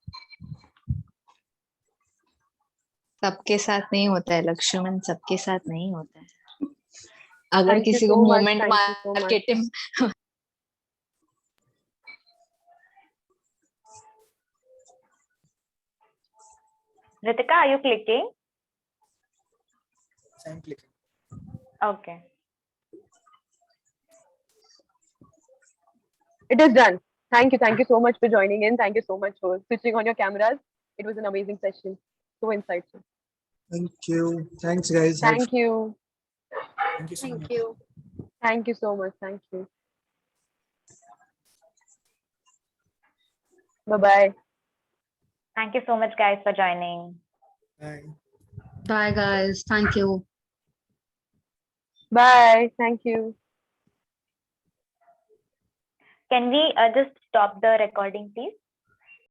सबके साथ नहीं होता है लक्ष्मण, सबके साथ नहीं होता है. अगर Thank you किसी so को much. Moment Thank you so much. Marketing Ritika, are you clicking? I'm clicking. Okay. It is done. Thank you so much for joining in. Thank you so much for switching on your cameras. It was an amazing session. So insightful. Thank you. Thanks, guys. Thank you. Thank you so much. Thank you. Thank you so much. Thank you. Bye-bye. Thank you so much, guys, for joining. Bye. Bye guys, thank you. Bye. Thank you. Can we just stop the recording, please?